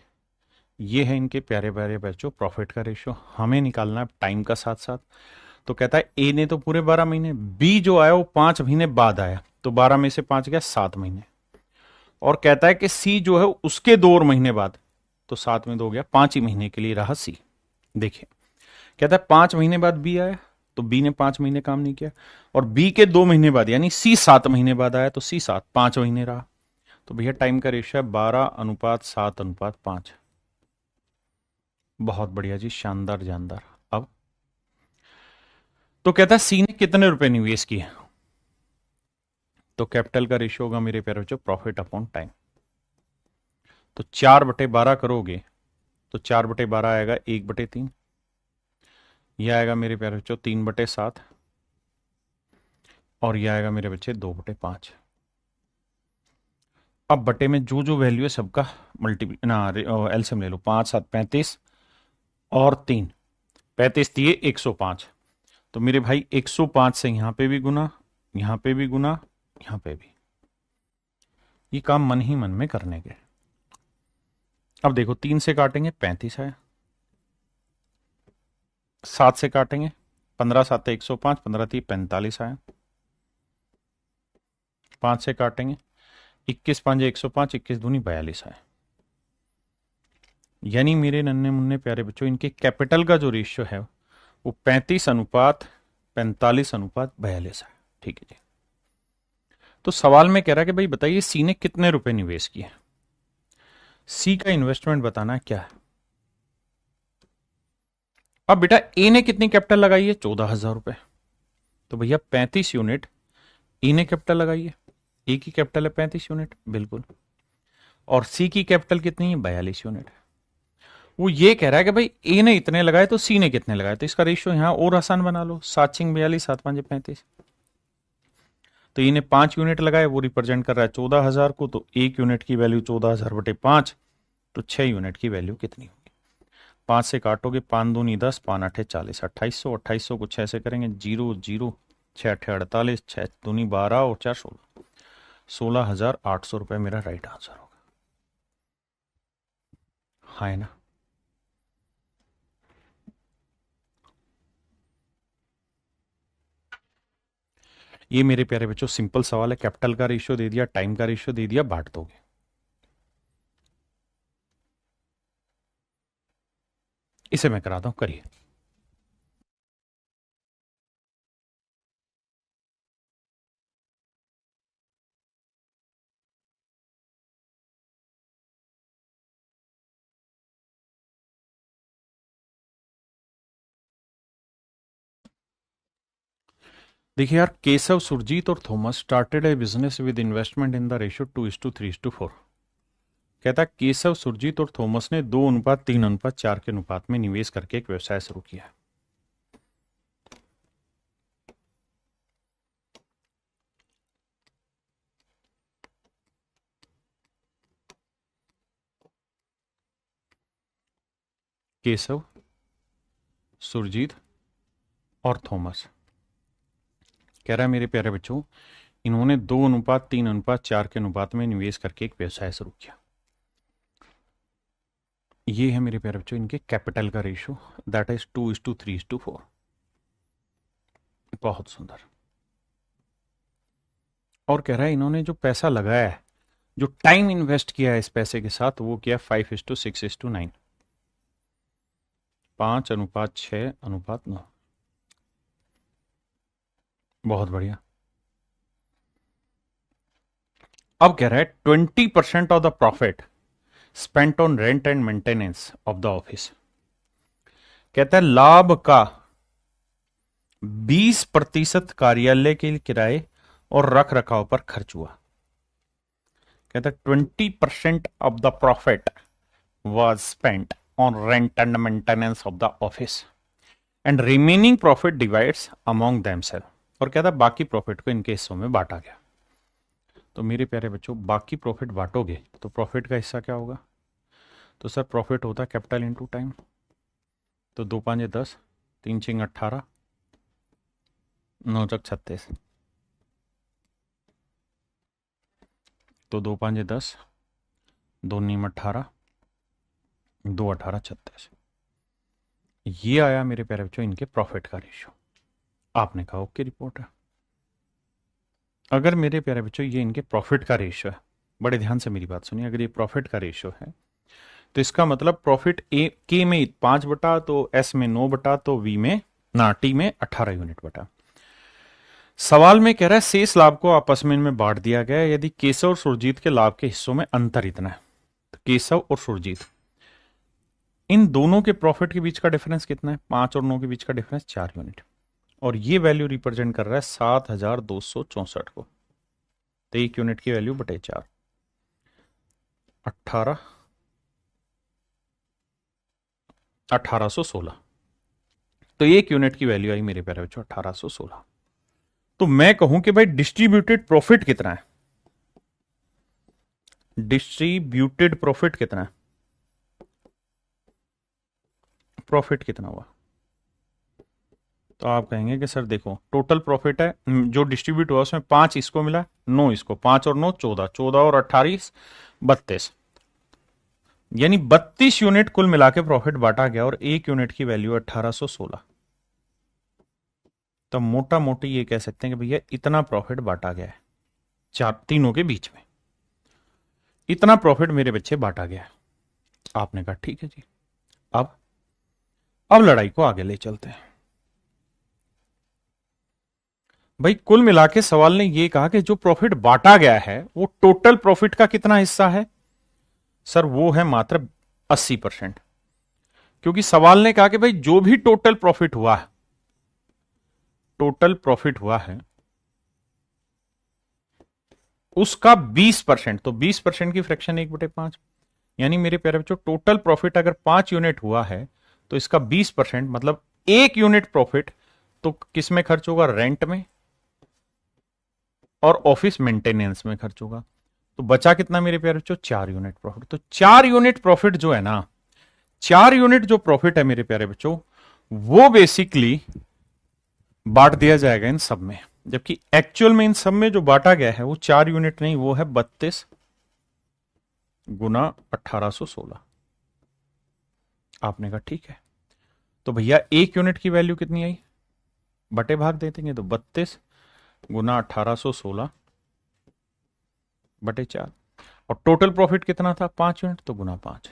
ये है इनके प्यारे प्यारे बच्चों प्रॉफिट का रेशियो। हमें निकालना है टाइम का साथ साथ। तो कहता है ए ने तो पूरे 12 महीने, बी जो आया वो 5 महीने बाद आया, तो 12 में से 5 गया 7 महीने। और कहता है कि सी जो है उसके 2 महीने बाद, तो 7 में 2 गया, 5 ही महीने के लिए रहा सी। देखिए, कहता है 5 महीने बाद बी आया, तो बी ने 5 महीने काम नहीं किया। और बी के 2 महीने बाद यानी सी 7 महीने बाद आया, तो सी 5 महीने रहा। तो भैया टाइम का रेशियो है 12:7:5। बहुत बढ़िया जी, शानदार जानदार। अब तो कहता है सी ने कितने रुपए निवेश किए, तो कैपिटल का रेशियो होगा मेरे प्यारे बच्चों प्रॉफिट अपॉन टाइम। तो 4/12 करोगे तो 4/12 आएगा 1/3। यह आएगा मेरे प्यारे बच्चों 3/7। और यह आएगा मेरे बच्चे 2/5। अब बटे में जो जो वैल्यू है सबका मल्टीप्ली ना एलसीएम ले लो। 5×7 = 35 और 3, 35 दिए 105। तो मेरे भाई 105 से यहां पे भी गुना, यहां पे भी गुना, यहां पे भी। ये काम मन ही मन में करने के। अब देखो 3 से काटेंगे 35 है, 7 से काटेंगे 15×7 = 105, 15×3 = 45 आया। 5 से काटेंगे 21×5 = 105, 21×2 = 42 आया। यानी मेरे नन्हे मुन्ने प्यारे बच्चों इनके कैपिटल का जो रेशियो है वो 35:45:42 है। ठीक है जी। तो सवाल में कह रहा है कि भाई बताइए सी ने कितने रुपए निवेश किए। सी का इन्वेस्टमेंट बताना है क्या है। अब बेटा ए ने कितनी कैपिटल लगाई है, 14,000 रुपए। तो भैया 35 यूनिट ए ने कैपिटल लगाई है। ए की कैपिटल है 35 यूनिट, बिल्कुल। और सी की कैपिटल कितनी है, 42 यूनिट। वो ये कह रहा है कि भाई ए ने इतने लगाए तो सी ने कितने लगाए, तो इसका रेशियो यहां और आसान बना लो। 7×6 = 42, 7×5 = 35। तो ए ने 5 यूनिट लगाए, वो रिप्रेजेंट कर रहा है 14,000 को। तो 1 यूनिट की वैल्यू 14,000/5। तो 6 यूनिट की वैल्यू कितनी होगी। 5 से काटोगे 5×2 = 10, 5×8 = 40, 2800। 2800 को 6 से करेंगे 0 0, 6×8 = 48, 6×2 = 12 और 4 16, 16,800 रुपए मेरा राइट आंसर होगा। हाँ है ना। ये मेरे प्यारे बच्चों सिंपल सवाल है। कैपिटल का रेशियो दे दिया, टाइम का रेशियो दे दिया, बांट दोगे। इसे मैं कराता हूं, करिए। देखिए यार, केशव, सुरजीत और Thomas started a business with investment in the ratio 2:3:4। कहता है केशव, सुरजीत और थॉमस ने 2:3:4 के अनुपात में निवेश करके एक व्यवसाय शुरू किया। केशव, सुरजीत और थॉमस, कह रहा है मेरे प्यारे बच्चों, इन्होंने 2:3:4 के अनुपात में निवेश करके एक व्यवसाय शुरू किया। ये है मेरे प्यारे बच्चों इनके कैपिटल का रेशियो, दैट इज 2:3:4। बहुत सुंदर। और कह रहा है इन्होंने जो पैसा लगाया है, जो टाइम इन्वेस्ट किया है इस पैसे के साथ, वो किया 5:6:9, 5:6:9। बहुत बढ़िया। अब कह रहा है 20% of the profit spent on rent and maintenance of the office. कहता है लाभ का 20% कार्यालय के किराए और रख रखाव पर खर्च हुआ। कहता है 20% of the profit was spent on rent and maintenance of the office and remaining profit divides among themselves। और कहता है बाकी प्रॉफिट को इनके हिस्सों में बांटा गया। तो मेरे प्यारे बच्चों, बाकी प्रॉफिट बांटोगे तो प्रॉफिट का हिस्सा क्या होगा? तो सर प्रॉफिट होता है कैपिटल इनटू टाइम। तो 2×5 = 10, 3×6 = 18, 9×4 = 36। तो 2×5 = 10, 2×9 = 18, 2×18 = 36। ये आया मेरे प्यारे बच्चों इनके प्रॉफिट का रेशियो। आपने कहा ओके रिपोर्ट है। अगर मेरे प्यारे बच्चों ये इनके प्रॉफिट का रेशियो है, बड़े ध्यान से मेरी बात सुनिए, अगर ये प्रॉफिट का रेशियो है तो इसका मतलब प्रॉफिट ए के में 5 बटा, तो एस में 9 बटा, तो वी में ना टी में 18 यूनिट बटा। सवाल में कह रहा है शेष लाभ को आपस में इनमें बांट दिया गया है यदि केशव और सुरजीत के लाभ के हिस्सों में अंतर इतना है। तो केशव और सुरजीत, इन दोनों के प्रॉफिट के बीच का डिफरेंस कितना है? 5 और 9 के बीच का डिफरेंस 4 यूनिट। और ये वैल्यू रिप्रेजेंट कर रहा है 7,264 को। तो 1 यूनिट की वैल्यू बटे 4, 1816। तो 1 यूनिट की वैल्यू आई मेरे प्यारे बच्चों 1816। तो मैं कहूं कि भाई डिस्ट्रीब्यूटेड प्रॉफिट कितना है? डिस्ट्रीब्यूटेड प्रॉफिट कितना है? प्रॉफिट कितना हुआ? तो आप कहेंगे कि सर देखो टोटल प्रॉफिट है जो डिस्ट्रीब्यूट हुआ उसमें 5 इसको मिला, 9 इसको, 5 और 9 14, 14 और 28 32, यानी 32 यूनिट कुल मिला के प्रॉफिट बांटा गया और 1 यूनिट की वैल्यू 1816। तो मोटा मोटी ये कह सकते हैं कि भैया इतना प्रॉफिट बांटा गया है, तीनों के बीच में इतना प्रॉफिट मेरे बच्चे बांटा गया है। आपने कहा ठीक है जी। अब लड़ाई को आगे ले चलते हैं। भाई कुल मिला के सवाल ने यह कहा कि जो प्रॉफिट बांटा गया है वो टोटल प्रॉफिट का कितना हिस्सा है? सर वो है मात्र 80%। क्योंकि सवाल ने कहा कि भाई जो भी टोटल प्रॉफिट हुआ है उसका 20%, तो 20% की फ्रैक्शन 1/5, यानी मेरे प्यारे बच्चों टोटल प्रॉफिट अगर 5 यूनिट हुआ है तो इसका 20% मतलब 1 यूनिट प्रॉफिट तो किस में खर्च होगा? रेंट में और ऑफिस मेंटेनेंस में खर्च होगा। तो बचा कितना मेरे प्यारे बच्चों? 4 यूनिट प्रॉफिट। तो 4 यूनिट प्रॉफिट जो है ना, 4 यूनिट जो प्रॉफिट है मेरे प्यारे बच्चों, वो बेसिकली बांट दिया जाएगा इन सब में, जबकि एक्चुअल में इन सब में जो बांटा गया है वो 4 यूनिट नहीं, वो है 32 गुना 1816। आपने कहा ठीक है। तो भैया 1 यूनिट की वैल्यू कितनी आई? बटे भाग दे देंगे, तो 32 गुना 1816 बटे 4। और टोटल प्रॉफिट कितना था? 5 यूनिट, तो गुना 5।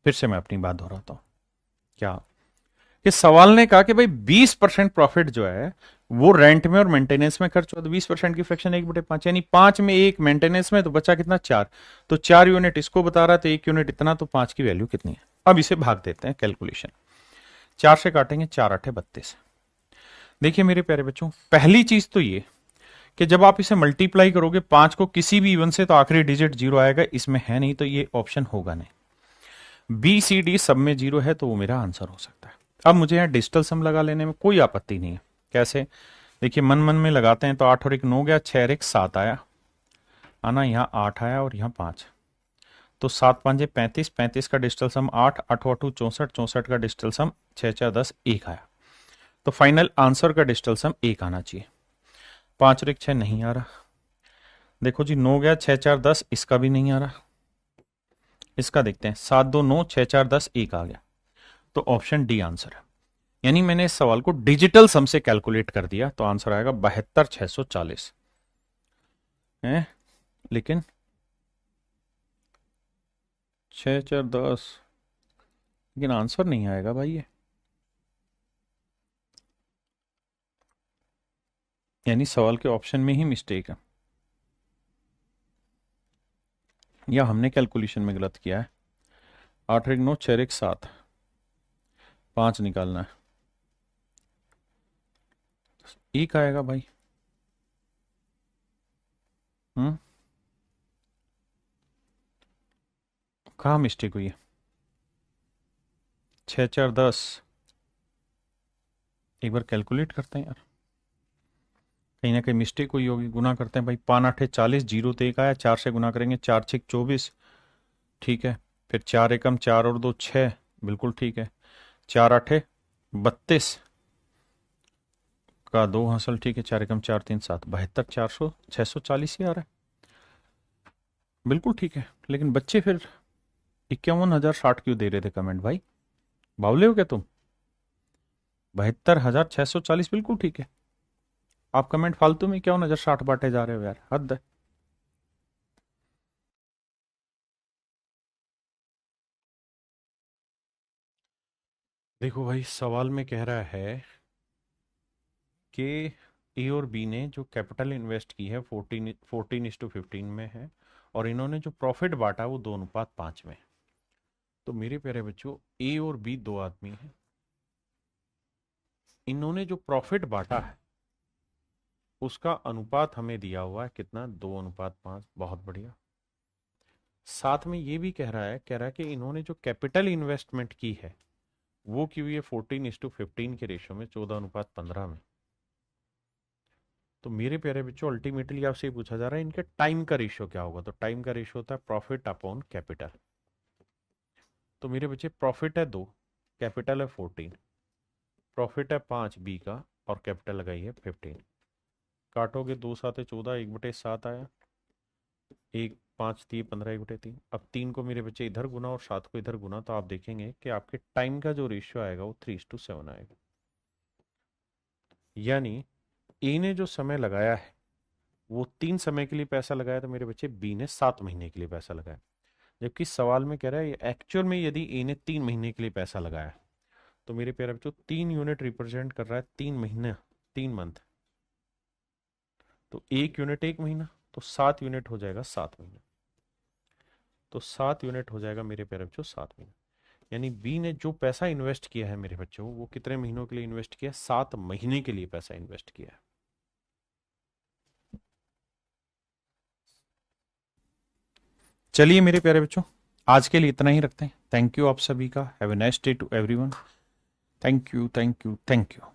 फिर से मैं अपनी बात दोहराता हूं। क्या कि सवाल ने कहा कि भाई 20% प्रॉफिट जो है वो रेंट में और मेंटेनेंस में खर्च हुआ, तो 20% की फ्रैक्शन 1/5, यानी 5 में 1 मेंटेनेंस में, तो बचा कितना? 4। तो 4 यूनिट इसको बता रहा था, 1 यूनिट इतना, तो 5 की वैल्यू कितनी है? अब इसे भाग देते हैं कैलकुलेशन। 4 से काटेंगे, 4 8 32। देखिए मेरे प्यारे बच्चों, पहली चीज तो ये कि जब आप इसे मल्टीप्लाई करोगे 5 को किसी भी इवन से, तो आखिरी डिजिट 0 आएगा, इसमें है नहीं तो ये ऑप्शन होगा नहीं। बी सी डी सब में 0 है तो वो मेरा आंसर हो सकता है। अब मुझे यहाँ डिजिटल सम लगा लेने में कोई आपत्ति नहीं है। कैसे? देखिए मन मन में लगाते हैं तो 8 और 1 9 गया, 6 और 1 7 आया, आना यहाँ 8 आया और यहाँ 5, तो 7 5 35, 35 का डिजिटल सम 8, 8 8 64, 64 का डिजिटल सम 6 4 10 1 आया। तो फाइनल आंसर का डिजिटल सम 1 आना चाहिए। 5 और 1 6 नहीं आ रहा। देखो जी 9 गया, 6 4 10, इसका भी नहीं आ रहा। इसका देखते हैं, 7 2 9, 6 4 10 1 आ गया। तो ऑप्शन डी आंसर है। यानी मैंने इस सवाल को डिजिटल सम से कैलकुलेट कर दिया, तो आंसर आएगा 72 640 है। लेकिन 6 4 10, लेकिन आंसर नहीं आएगा भाई ये। यानी सवाल के ऑप्शन में ही मिस्टेक है, या हमने कैलकुलेशन में गलत किया है। 8 1 9, 6 1 7, 5 निकालना है, 1 आएगा भाई। कहाँ मिस्टेक हुई है? 6 4 10, एक बार कैलकुलेट करते हैं यार, कहीं ना कहीं मिस्टेक हुई होगी। गुना करते हैं भाई, 5 8 40, 0 तो 1 आया, 4 से गुना करेंगे, 4 6 24, ठीक है। फिर 4 एकम 4 और 2 6, बिल्कुल ठीक है। 4 8 32 का 2 हासिल, ठीक है। 4 एकम 4 3 7, 72 640 ही आ रहा है, बिल्कुल ठीक है। लेकिन बच्चे फिर 51,060 क्यों दे रहे थे कमेंट भाई? बावले हो क्या तुम? 72,640 बिल्कुल ठीक है। आप कमेंट फालतू में 51,060 बांटे जा रहे हो यार, हद है। देखो भाई, सवाल में कह रहा है कि ए और बी ने जो कैपिटल इन्वेस्ट की है 14:15 में है, और इन्होंने जो प्रॉफिट बांटा वो 2:5 में। तो मेरे प्यारे बच्चों, ए और बी दो आदमी हैं, इन्होंने जो प्रॉफिट बांटा है उसका अनुपात हमें दिया हुआ है कितना? 2:5। बहुत बढ़िया। साथ में ये भी कह रहा है कि इन्होंने जो कैपिटल इन्वेस्टमेंट की है वो की हुई है 14:15 के रेशो में, 14:15 में। तो मेरे प्यारे बच्चों, अल्टीमेटली आपसे पूछा जा रहा है इनके टाइम का रेशियो क्या होगा। तो टाइम का रेशियो होता है प्रॉफिट अपॉन कैपिटल। तो मेरे बच्चे, प्रॉफिट है 2, कैपिटल है 14, प्रॉफिट है 5 बी का, और कैपिटल लगाई है 15। काटोगे 2 7 14, 1/7 आया, 1 5 3 15, 1/3। अब 3 को मेरे बच्चे इधर गुना और 7 को इधर गुना, तो आप देखेंगे कि आपके टाइम का जो रेशियो आएगा वो 3:7 आएगा। यानी ए ने जो समय लगाया है वो 3 समय के लिए पैसा लगाया, तो मेरे बच्चे बी ने 7 महीने के लिए पैसा लगाया। जबकि सवाल में कह रहा है एक्चुअल में यदि ए ने 3 महीने के लिए पैसा लगाया, तो मेरे प्यारे बच्चों 3 यूनिट रिप्रेजेंट कर रहा है 3 महीने, 3 मंथ। तो 1 यूनिट 1 महीना, तो 7 यूनिट हो जाएगा 7 महीने। तो 7 यूनिट हो जाएगा मेरे प्यारे बच्चों 7 महीने। यानी बी ने जो पैसा इन्वेस्ट किया है मेरे बच्चों, वो कितने महीनों के लिए इन्वेस्ट किया? 7 महीने के लिए पैसा इन्वेस्ट किया है। चलिए मेरे प्यारे बच्चों, आज के लिए इतना ही रखते हैं। थैंक यू आप सभी का। Have a nice day to everyone. Thank you, thank you, thank you.